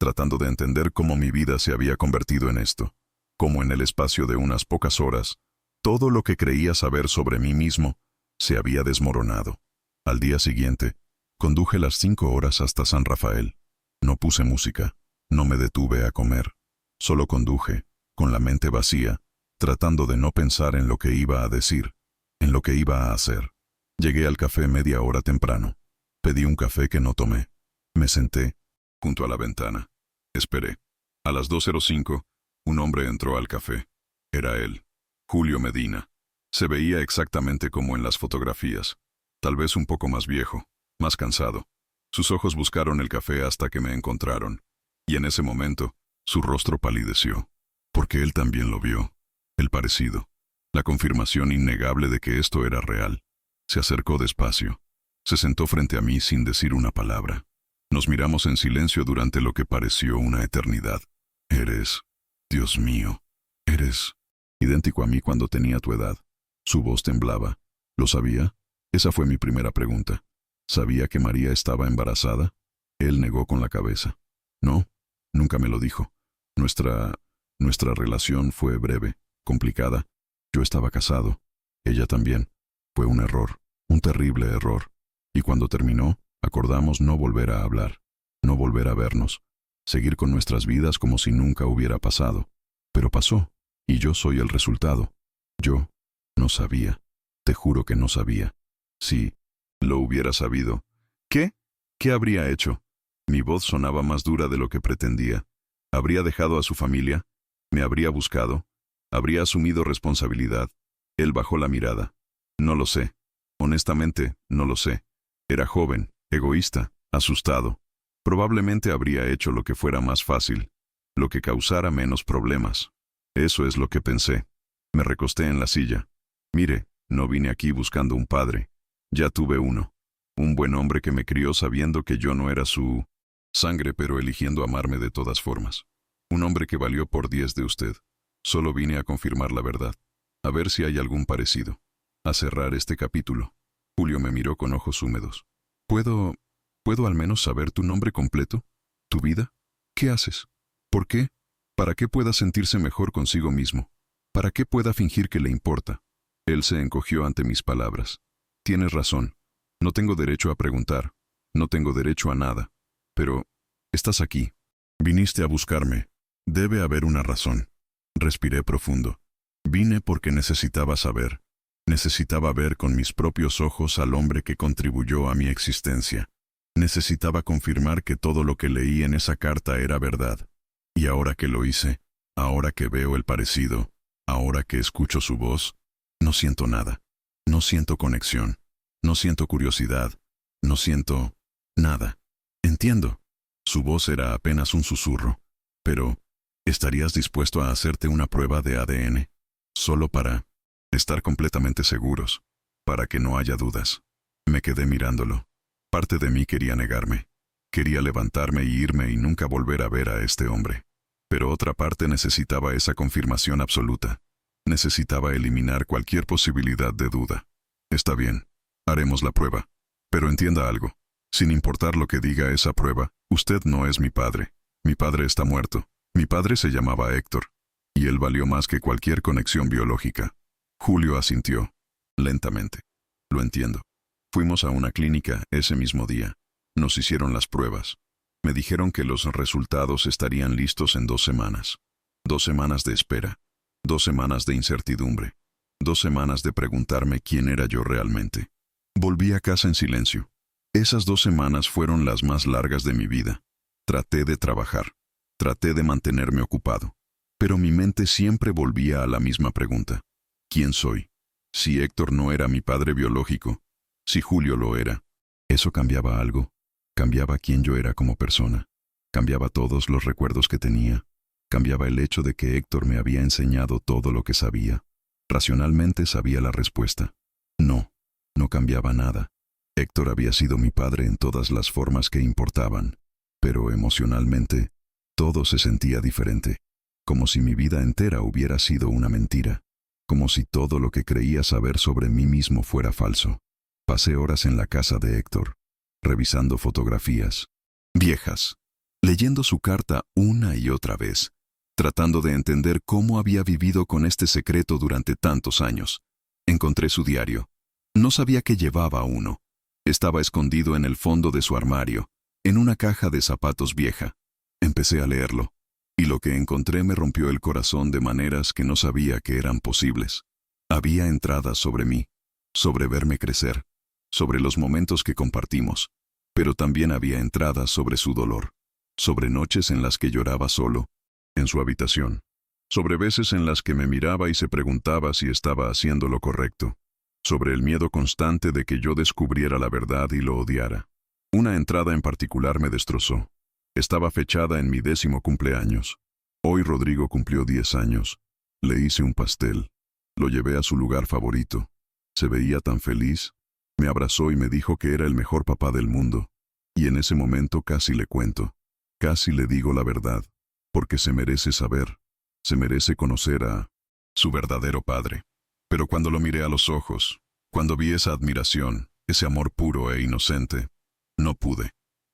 Speaker 1: tratando de entender cómo mi vida se había convertido en esto, cómo en el espacio de unas pocas horas, todo lo que creía saber sobre mí mismo se había desmoronado. Al día siguiente, conduje las 5 horas hasta San Rafael. No puse música, no me detuve a comer, solo conduje, con la mente vacía, tratando de no pensar en lo que iba a decir, en lo que iba a hacer. Llegué al café media hora temprano. Pedí un café que no tomé. Me senté, junto a la ventana. Esperé. A las 2:05, un hombre entró al café. Era él, Julio Medina. Se veía exactamente como en las fotografías. Tal vez un poco más viejo, más cansado. Sus ojos buscaron el café hasta que me encontraron. Y en ese momento, su rostro palideció. Porque él también lo vio. El parecido. La confirmación innegable de que esto era real. Se acercó despacio. Se sentó frente a mí sin decir una palabra. Nos miramos en silencio durante lo que pareció una eternidad. Eres, Dios mío, eres idéntico a mí cuando tenía tu edad. Su voz temblaba. ¿Lo sabía? Esa fue mi primera pregunta. ¿Sabía que María estaba embarazada? Él negó con la cabeza. No, nunca me lo dijo. Nuestra relación fue breve, complicada. Yo estaba casado. Ella también. Fue un error, un terrible error. Y cuando terminó, acordamos no volver a hablar, no volver a vernos, seguir con nuestras vidas como si nunca hubiera pasado. Pero pasó, y yo soy el resultado. Yo no sabía. Te juro que no sabía. Si lo hubiera sabido. ¿Qué? ¿Qué habría hecho? Mi voz sonaba más dura de lo que pretendía. ¿Habría dejado a su familia? ¿Me habría buscado? ¿Habría asumido responsabilidad? Él bajó la mirada. No lo sé. Honestamente, no lo sé. Era joven, egoísta, asustado. Probablemente habría hecho lo que fuera más fácil, lo que causara menos problemas. Eso es lo que pensé. Me recosté en la silla. Mire, no vine aquí buscando un padre. Ya tuve uno. Un buen hombre que me crió sabiendo que yo no era su sangre, pero eligiendo amarme de todas formas. Un hombre que valió por 10 de usted. Solo vine a confirmar la verdad. A ver si hay algún parecido. A cerrar este capítulo. Julio me miró con ojos húmedos. ¿Puedo al menos saber tu nombre completo? ¿Tu vida? ¿Qué haces? ¿Por qué? ¿Para qué pueda sentirse mejor consigo mismo? ¿Para qué pueda fingir que le importa? Él se encogió ante mis palabras. Tienes razón. No tengo derecho a preguntar. No tengo derecho a nada. Pero, estás aquí. Viniste a buscarme. Debe haber una razón. Respiré profundo. Vine porque necesitaba saber. Necesitaba ver con mis propios ojos al hombre que contribuyó a mi existencia. Necesitaba confirmar que todo lo que leí en esa carta era verdad. Y ahora que lo hice, ahora que veo el parecido, ahora que escucho su voz, no siento nada. No siento conexión. No siento curiosidad. No siento nada. Entiendo. Su voz era apenas un susurro. Pero, ¿estarías dispuesto a hacerte una prueba de ADN? Solo para estar completamente seguros, para que no haya dudas. Me quedé mirándolo. Parte de mí quería negarme. Quería levantarme y irme y nunca volver a ver a este hombre. Pero otra parte necesitaba esa confirmación absoluta. Necesitaba eliminar cualquier posibilidad de duda. Está bien, haremos la prueba. Pero entienda algo. Sin importar lo que diga esa prueba, usted no es mi padre. Mi padre está muerto. Mi padre se llamaba Héctor. Y él valió más que cualquier conexión biológica. Julio asintió, lentamente. Lo entiendo. Fuimos a una clínica ese mismo día. Nos hicieron las pruebas. Me dijeron que los resultados estarían listos en 2 semanas. 2 semanas de espera. 2 semanas de incertidumbre. 2 semanas de preguntarme quién era yo realmente. Volví a casa en silencio. Esas 2 semanas fueron las más largas de mi vida. Traté de trabajar. Traté de mantenerme ocupado. Pero mi mente siempre volvía a la misma pregunta. ¿Quién soy? Si Héctor no era mi padre biológico, si Julio lo era, ¿eso cambiaba algo? Cambiaba quién yo era como persona. Cambiaba todos los recuerdos que tenía. Cambiaba el hecho de que Héctor me había enseñado todo lo que sabía. Racionalmente sabía la respuesta. No, no cambiaba nada. Héctor había sido mi padre en todas las formas que importaban. Pero emocionalmente, todo se sentía diferente. Como si mi vida entera hubiera sido una mentira. Como si todo lo que creía saber sobre mí mismo fuera falso. Pasé horas en la casa de Héctor, revisando fotografías. Viejas. leyendo su carta una y otra vez, tratando de entender cómo había vivido con este secreto durante tantos años. Encontré su diario. No sabía que llevaba uno. Estaba escondido en el fondo de su armario, en una caja de zapatos vieja. Empecé a leerlo, y lo que encontré me rompió el corazón de maneras que no sabía que eran posibles. Había entradas sobre mí, sobre verme crecer, sobre los momentos que compartimos, pero también había entradas sobre su dolor, sobre noches en las que lloraba solo, en su habitación, sobre veces en las que me miraba y se preguntaba si estaba haciendo lo correcto, sobre el miedo constante de que yo descubriera la verdad y lo odiara. Una entrada en particular me destrozó. Estaba fechada en mi 10º cumpleaños. Hoy Rodrigo cumplió 10 años. Le hice un pastel. Lo llevé a su lugar favorito. Se veía tan feliz. Me abrazó y me dijo que era el mejor papá del mundo. Y en ese momento casi le cuento. Casi le digo la verdad. Porque se merece saber. Se merece conocer a su verdadero padre. Pero cuando lo miré a los ojos, cuando vi esa admiración, ese amor puro e inocente, no pude.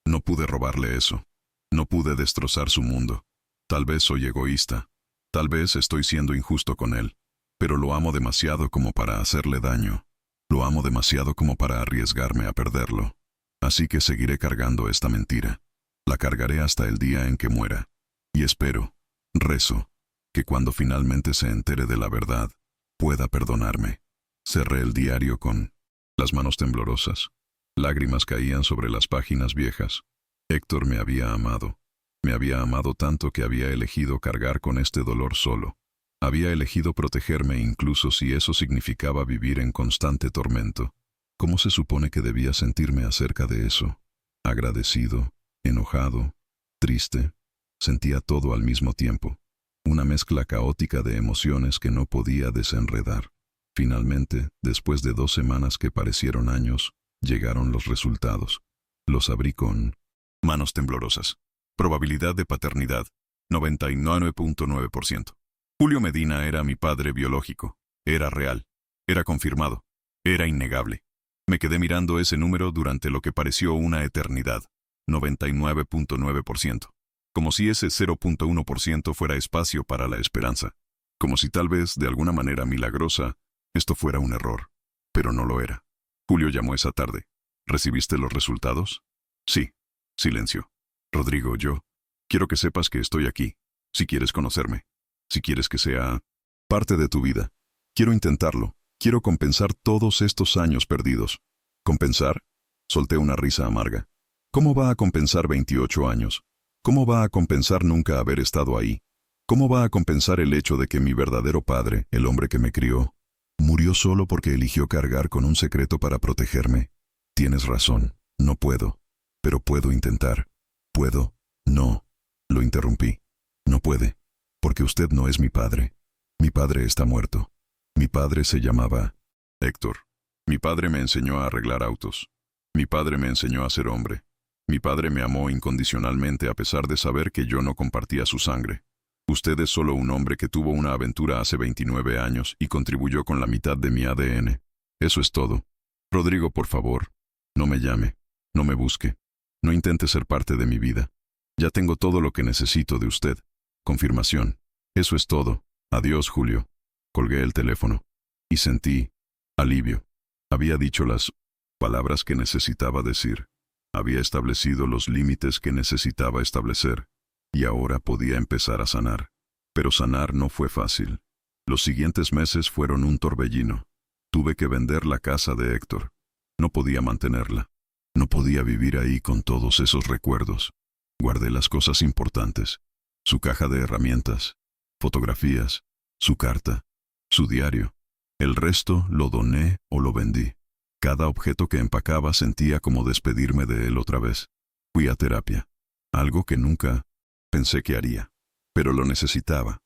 Speaker 1: No pude robarle eso. No pude destrozar su mundo. Tal vez soy egoísta. Tal vez estoy siendo injusto con él. Pero lo amo demasiado como para hacerle daño. Lo amo demasiado como para arriesgarme a perderlo. Así que seguiré cargando esta mentira. La cargaré hasta el día en que muera. Y espero, rezo, que cuando finalmente se entere de la verdad, pueda perdonarme. Cerré el diario con las manos temblorosas. Lágrimas caían sobre las páginas viejas. Héctor me había amado. Me había amado tanto que había elegido cargar con este dolor solo. Había elegido protegerme incluso si eso significaba vivir en constante tormento. ¿Cómo se supone que debía sentirme acerca de eso? Agradecido, enojado, triste. Sentía todo al mismo tiempo. Una mezcla caótica de emociones que no podía desenredar. Finalmente, después de 2 semanas que parecieron años, llegaron los resultados. Los abrí con manos temblorosas. Probabilidad de paternidad, 99.9%. Julio Medina era mi padre biológico. Era real. Era confirmado. Era innegable. Me quedé mirando ese número durante lo que pareció una eternidad. 99.9%. Como si ese 0.1% fuera espacio para la esperanza. Como si tal vez, de alguna manera milagrosa, esto fuera un error. Pero no lo era. Julio llamó esa tarde. ¿Recibiste los resultados? Sí. Silencio. Rodrigo, yo quiero que sepas que estoy aquí. Si quieres conocerme. Si quieres que sea parte de tu vida. Quiero intentarlo. Quiero compensar todos estos años perdidos. ¿Compensar? Solté una risa amarga. ¿Cómo va a compensar 28 años? ¿Cómo va a compensar nunca haber estado ahí? ¿Cómo va a compensar el hecho de que mi verdadero padre, el hombre que me crió, murió solo porque eligió cargar con un secreto para protegerme? Tienes razón, no puedo. Pero puedo intentar. ¿Puedo? No. Lo interrumpí. No puede. Porque usted no es mi padre. Mi padre está muerto. Mi padre se llamaba Héctor. Mi padre me enseñó a arreglar autos. Mi padre me enseñó a ser hombre. Mi padre me amó incondicionalmente a pesar de saber que yo no compartía su sangre. Usted es solo un hombre que tuvo una aventura hace 29 años y contribuyó con la mitad de mi ADN. Eso es todo. Rodrigo, por favor, no me llame, no me busque, no intente ser parte de mi vida. Ya tengo todo lo que necesito de usted. Confirmación. Eso es todo. Adiós, Julio. Colgué el teléfono. Y sentí alivio. Había dicho las palabras que necesitaba decir. Había establecido los límites que necesitaba establecer. Y ahora podía empezar a sanar. Pero sanar no fue fácil. Los siguientes meses fueron un torbellino. Tuve que vender la casa de Héctor. No podía mantenerla. No podía vivir ahí con todos esos recuerdos. Guardé las cosas importantes. Su caja de herramientas, fotografías, su carta, su diario. El resto lo doné o lo vendí. Cada objeto que empacaba sentía como despedirme de él otra vez. Fui a terapia. Algo que nunca pensé que haría. Pero lo necesitaba.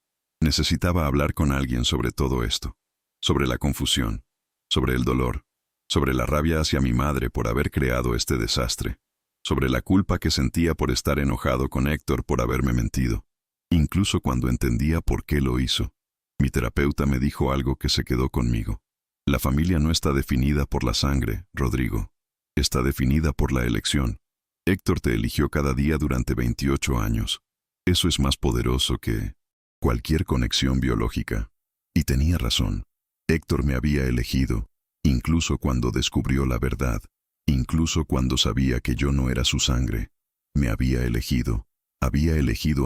Speaker 1: Necesitaba hablar con alguien sobre todo esto. Sobre la confusión. Sobre el dolor. Sobre la rabia hacia mi madre por haber creado este desastre. Sobre la culpa que sentía por estar enojado con Héctor por haberme mentido. Incluso cuando entendía por qué lo hizo. Mi terapeuta me dijo algo que se quedó conmigo. La familia no está definida por la sangre, Rodrigo. Está definida por la elección. Héctor te eligió cada día durante 28 años. Eso es más poderoso que cualquier conexión biológica. Y tenía razón. Héctor me había elegido, incluso cuando descubrió la verdad, incluso cuando sabía que yo no era su sangre. Me había elegido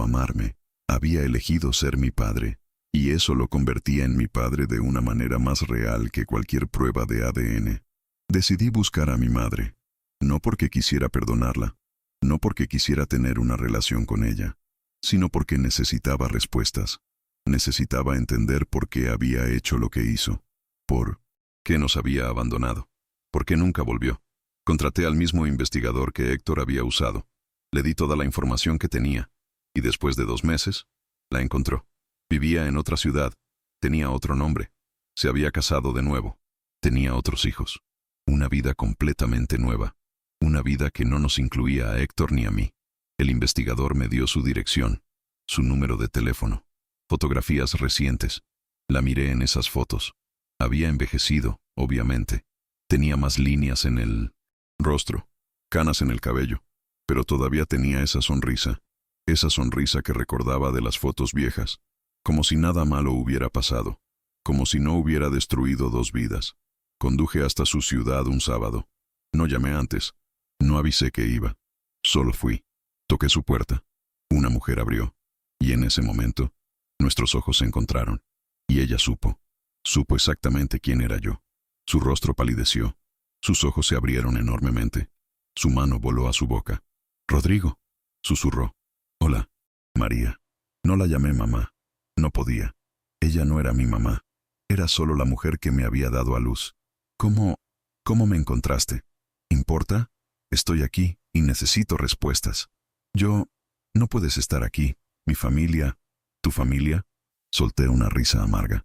Speaker 1: amarme, había elegido ser mi padre, y eso lo convertía en mi padre de una manera más real que cualquier prueba de ADN. Decidí buscar a mi madre, no porque quisiera perdonarla, no porque quisiera tener una relación con ella, sino porque necesitaba respuestas. Necesitaba entender por qué había hecho lo que hizo, por qué nos había abandonado, por qué nunca volvió. Contraté al mismo investigador que Héctor había usado. Le di toda la información que tenía, y después de 2 meses, la encontró. Vivía en otra ciudad, tenía otro nombre, se había casado de nuevo, tenía otros hijos. Una vida completamente nueva, una vida que no nos incluía a Héctor ni a mí. El investigador me dio su dirección, su número de teléfono, fotografías recientes. La miré en esas fotos. Había envejecido, obviamente. Tenía más líneas en el rostro, canas en el cabello, pero todavía tenía esa sonrisa que recordaba de las fotos viejas, como si nada malo hubiera pasado, como si no hubiera destruido 2 vidas. Conduje hasta su ciudad un sábado. No llamé antes, no avisé que iba. Solo fui. Toqué su puerta. Una mujer abrió, y en ese momento, nuestros ojos se encontraron, y ella supo exactamente quién era yo. Su rostro palideció, sus ojos se abrieron enormemente, su mano voló a su boca. «Rodrigo», susurró. «Hola, María». No la llamé mamá, no podía. Ella no era mi mamá, era solo la mujer que me había dado a luz. ¿Cómo me encontraste? ¿Importa? Estoy aquí y necesito respuestas. No puedes estar aquí. Mi familia. ¿Tu familia? Solté una risa amarga.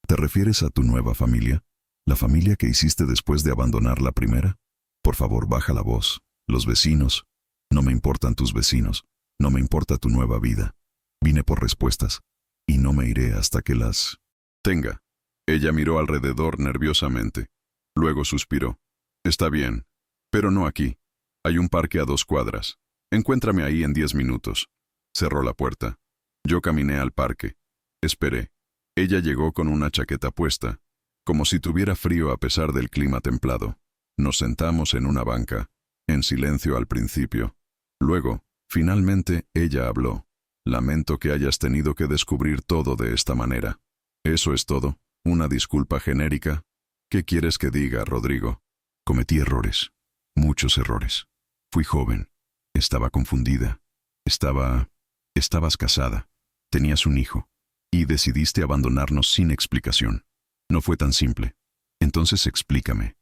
Speaker 1: ¿Te refieres a tu nueva familia? ¿La familia que hiciste después de abandonar la primera? Por favor, baja la voz. Los vecinos. No me importan tus vecinos. No me importa tu nueva vida. Vine por respuestas. Y no me iré hasta que las tenga. Ella miró alrededor nerviosamente. Luego suspiró. Está bien, pero no aquí. Hay un parque a 2 cuadras. Encuéntrame ahí en 10 minutos. Cerró la puerta. Yo caminé al parque. Esperé. Ella llegó con una chaqueta puesta, como si tuviera frío a pesar del clima templado. Nos sentamos en una banca, en silencio al principio. Luego, finalmente, ella habló. Lamento que hayas tenido que descubrir todo de esta manera. ¿Eso es todo? ¿Una disculpa genérica? ¿Qué quieres que diga, Rodrigo? Cometí errores, muchos errores. Fui joven, estaba confundida, estabas casada, tenías un hijo, y decidiste abandonarnos sin explicación. No fue tan simple. Entonces explícame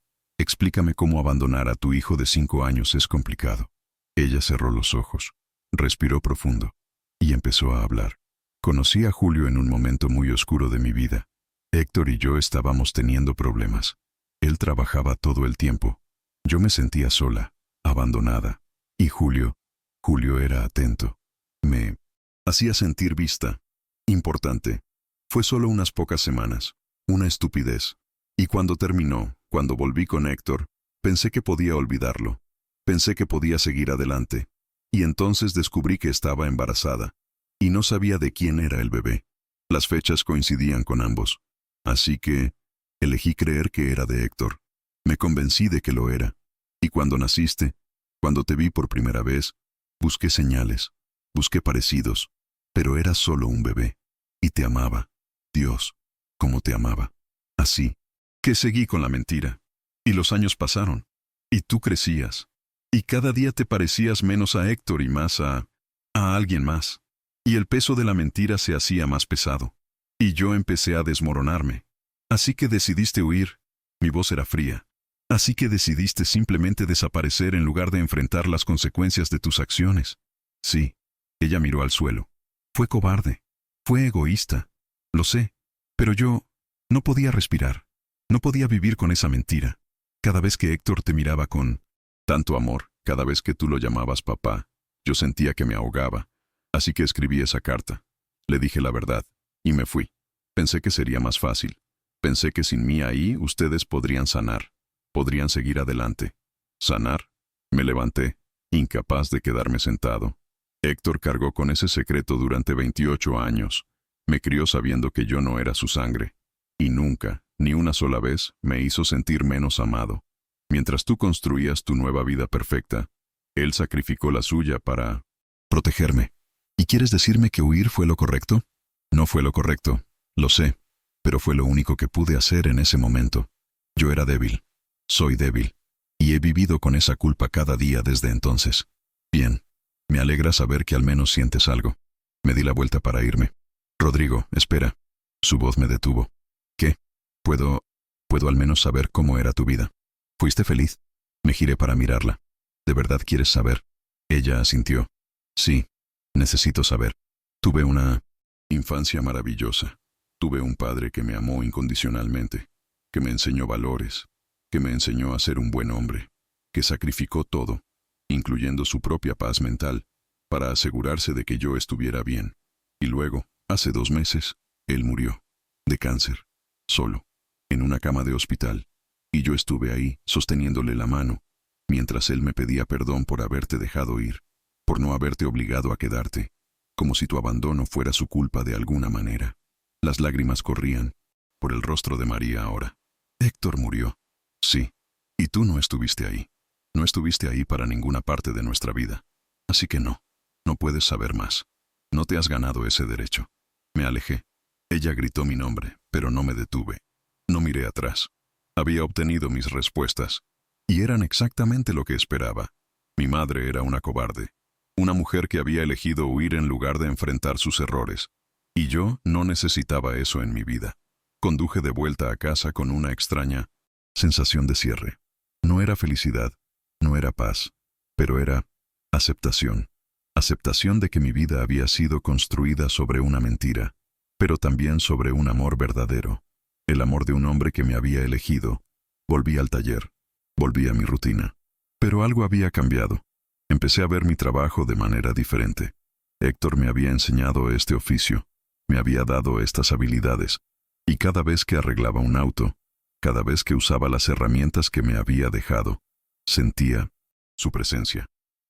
Speaker 1: cómo abandonar a tu hijo de 5 años es complicado. Ella cerró los ojos, respiró profundo, y empezó a hablar. Conocí a Julio en un momento muy oscuro de mi vida. Héctor y yo estábamos teniendo problemas. Él trabajaba todo el tiempo. Yo me sentía sola, abandonada. Y Julio era atento. Me hacía sentir vista, importante. Fue solo unas pocas semanas, una estupidez. Y cuando terminó, cuando volví con Héctor, pensé que podía olvidarlo. Pensé que podía seguir adelante. Y entonces descubrí que estaba embarazada. Y no sabía de quién era el bebé. Las fechas coincidían con ambos. Así que elegí creer que era de Héctor. Me convencí de que lo era. Y cuando naciste, cuando te vi por primera vez, busqué señales, busqué parecidos, pero eras solo un bebé. Y te amaba. Dios, cómo te amaba. Así que seguí con la mentira. Y los años pasaron. Y tú crecías. Y cada día te parecías menos a Héctor y más a alguien más. Y el peso de la mentira se hacía más pesado. Y yo empecé a desmoronarme. Así que decidiste huir. Mi voz era fría. Así que decidiste simplemente desaparecer en lugar de enfrentar las consecuencias de tus acciones. Sí. Ella miró al suelo. Fue cobarde. Fue egoísta. Lo sé. Pero yo no podía respirar. No podía vivir con esa mentira. Cada vez que Héctor te miraba con tanto amor, cada vez que tú lo llamabas papá, yo sentía que me ahogaba. Así que escribí esa carta. Le dije la verdad. Y me fui. Pensé que sería más fácil. Pensé que sin mí ahí ustedes podrían sanar. Podrían seguir adelante. ¿Sanar? Me levanté. incapaz de quedarme sentado. Héctor cargó con ese secreto durante 28 años. Me crió sabiendo que yo no era su sangre. Y nunca, ni una sola vez, me hizo sentir menos amado. Mientras tú construías tu nueva vida perfecta, él sacrificó la suya para protegerme. ¿Y quieres decirme que huir fue lo correcto? No fue lo correcto, lo sé, pero fue lo único que pude hacer en ese momento. Yo era débil. Soy débil. Y he vivido con esa culpa cada día desde entonces. Bien, me alegra saber que al menos sientes algo. Me di la vuelta para irme. Rodrigo, espera. Su voz me detuvo. ¿Qué? ¿Puedo al menos saber cómo era tu vida? ¿Fuiste feliz? Me giré para mirarla. ¿De verdad quieres saber? Ella asintió. Sí, necesito saber. Tuve una infancia maravillosa. Tuve un padre que me amó incondicionalmente, que me enseñó valores, que me enseñó a ser un buen hombre, que sacrificó todo, incluyendo su propia paz mental, para asegurarse de que yo estuviera bien. Y luego, hace 2 meses, él murió, de cáncer, solo, en una cama de hospital, y yo estuve ahí, sosteniéndole la mano, mientras él me pedía perdón por haberte dejado ir, por no haberte obligado a quedarte, como si tu abandono fuera su culpa de alguna manera. Las lágrimas corrían por el rostro de María ahora. Héctor murió. Sí, y tú no estuviste ahí. No estuviste ahí para ninguna parte de nuestra vida. Así que no puedes saber más. No te has ganado ese derecho. Me alejé. Ella gritó mi nombre, pero no me detuve. No miré atrás. Había obtenido mis respuestas, y eran exactamente lo que esperaba. Mi madre era una cobarde, una mujer que había elegido huir en lugar de enfrentar sus errores. Y yo no necesitaba eso en mi vida. Conduje de vuelta a casa con una extraña sensación de cierre. No era felicidad, no era paz, pero era aceptación. Aceptación de que mi vida había sido construida sobre una mentira, pero también sobre un amor verdadero. El amor de un hombre que me había elegido. Volví al taller. Volví a mi rutina. Pero algo había cambiado. Empecé a ver mi trabajo de manera diferente. Héctor me había enseñado este oficio. Me había dado estas habilidades. Y cada vez que arreglaba un auto, cada vez que usaba las herramientas que me había dejado, sentía su presencia.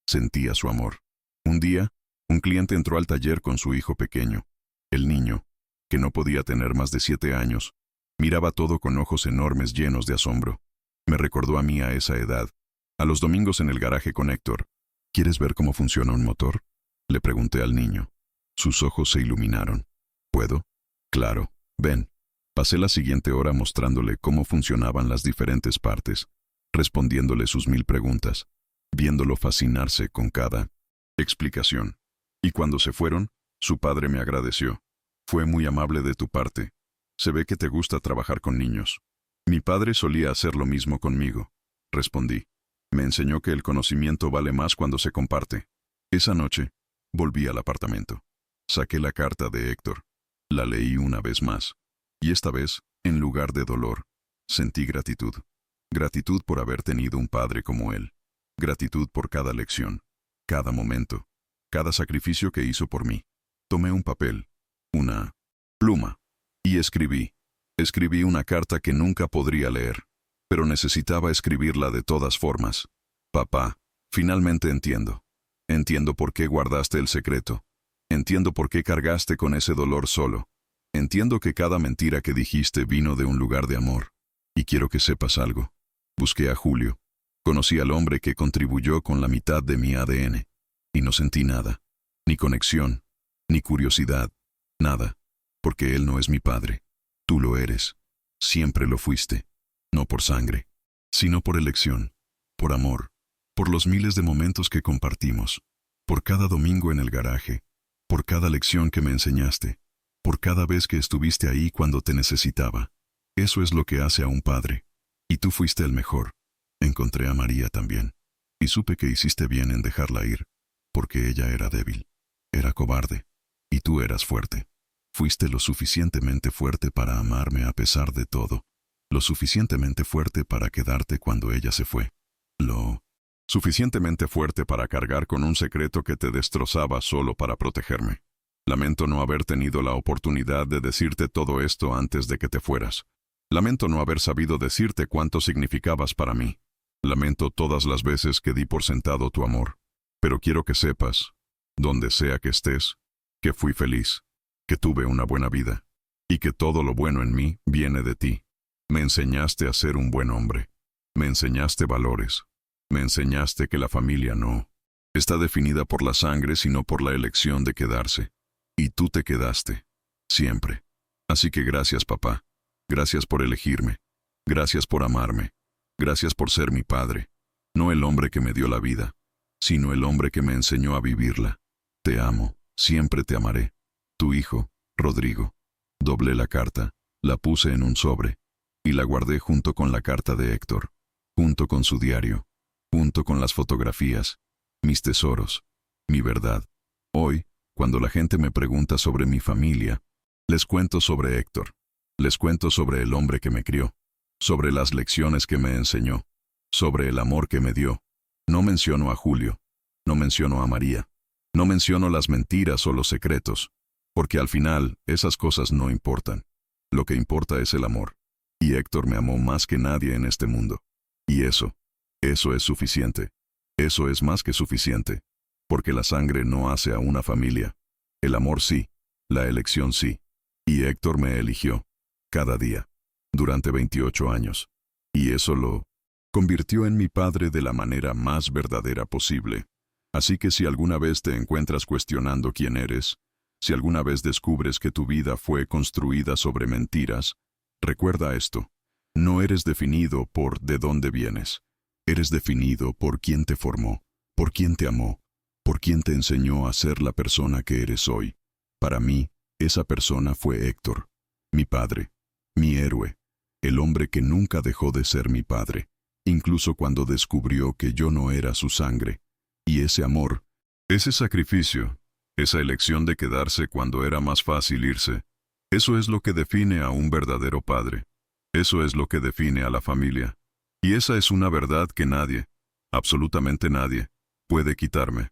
Speaker 1: Sentía su amor. Un día, un cliente entró al taller con su hijo pequeño. El niño, que no podía tener más de 7 años, miraba todo con ojos enormes llenos de asombro. Me recordó a mí a esa edad, a los domingos en el garaje con Héctor. ¿Quieres ver cómo funciona un motor? Le pregunté al niño. Sus ojos se iluminaron. ¿Puedo? Claro, ven. Pasé la siguiente hora mostrándole cómo funcionaban las diferentes partes, respondiéndole sus 1000 preguntas, viéndolo fascinarse con cada explicación. Y cuando se fueron, su padre me agradeció. Fue muy amable de tu parte. Se ve que te gusta trabajar con niños. Mi padre solía hacer lo mismo conmigo, respondí. Me enseñó que el conocimiento vale más cuando se comparte. Esa noche, volví al apartamento. Saqué la carta de Héctor. La leí una vez más. Y esta vez, en lugar de dolor, sentí gratitud. Gratitud por haber tenido un padre como él. Gratitud por cada lección, cada momento, cada sacrificio que hizo por mí. Tomé un papel, una pluma, y escribí. Escribí una carta que nunca podría leer, pero necesitaba escribirla de todas formas. Papá, finalmente entiendo. Entiendo por qué guardaste el secreto. Entiendo por qué cargaste con ese dolor solo. Entiendo que cada mentira que dijiste vino de un lugar de amor. Y quiero que sepas algo. Busqué a Julio. Conocí al hombre que contribuyó con la mitad de mi ADN. Y no sentí nada. Ni conexión, ni curiosidad. Nada. Porque él no es mi padre. Tú lo eres. Siempre lo fuiste. No por sangre, sino por elección. Por amor. Por los miles de momentos que compartimos. Por cada domingo en el garaje. Por cada lección que me enseñaste. Por cada vez que estuviste ahí cuando te necesitaba. Eso es lo que hace a un padre. Y tú fuiste el mejor. Encontré a María también. Y supe que hiciste bien en dejarla ir. Porque ella era débil. Era cobarde. Y tú eras fuerte. Fuiste lo suficientemente fuerte para amarme a pesar de todo. Lo suficientemente fuerte para quedarte cuando ella se fue. Lo suficientemente fuerte para cargar con un secreto que te destrozaba solo para protegerme. Lamento no haber tenido la oportunidad de decirte todo esto antes de que te fueras. Lamento no haber sabido decirte cuánto significabas para mí. Lamento todas las veces que di por sentado tu amor. Pero quiero que sepas, donde sea que estés, que fui feliz, que tuve una buena vida, y que todo lo bueno en mí viene de ti. Me enseñaste a ser un buen hombre. Me enseñaste valores. Me enseñaste que la familia no está definida por la sangre, sino por la elección de quedarse. Y tú te quedaste. Siempre. Así que gracias, papá. Gracias por elegirme. Gracias por amarme. Gracias por ser mi padre. No el hombre que me dio la vida, sino el hombre que me enseñó a vivirla. Te amo. Siempre te amaré. Tu hijo, Rodrigo. Doblé la carta, la puse en un sobre, y la guardé junto con la carta de Héctor, junto con su diario, junto con las fotografías, mis tesoros, mi verdad. Hoy, cuando la gente me pregunta sobre mi familia, les cuento sobre Héctor, les cuento sobre el hombre que me crió, sobre las lecciones que me enseñó, sobre el amor que me dio. No menciono a Julio, no menciono a María, no menciono las mentiras o los secretos, porque al final esas cosas no importan. Lo que importa es el amor. Y Héctor me amó más que nadie en este mundo. Y eso es suficiente. Eso es más que suficiente. Porque la sangre no hace a una familia. El amor sí, la elección sí. Y Héctor me eligió, cada día, durante 28 años. Y eso lo convirtió en mi padre de la manera más verdadera posible. Así que si alguna vez te encuentras cuestionando quién eres, si alguna vez descubres que tu vida fue construida sobre mentiras, recuerda esto. No eres definido por de dónde vienes. Eres definido por quién te formó, por quién te amó, por quién te enseñó a ser la persona que eres hoy. Para mí, esa persona fue Héctor, mi padre, mi héroe, el hombre que nunca dejó de ser mi padre, incluso cuando descubrió que yo no era su sangre. Y ese amor, ese sacrificio, esa elección de quedarse cuando era más fácil irse, eso es lo que define a un verdadero padre. Eso es lo que define a la familia. Y esa es una verdad que nadie, absolutamente nadie, puede quitarme.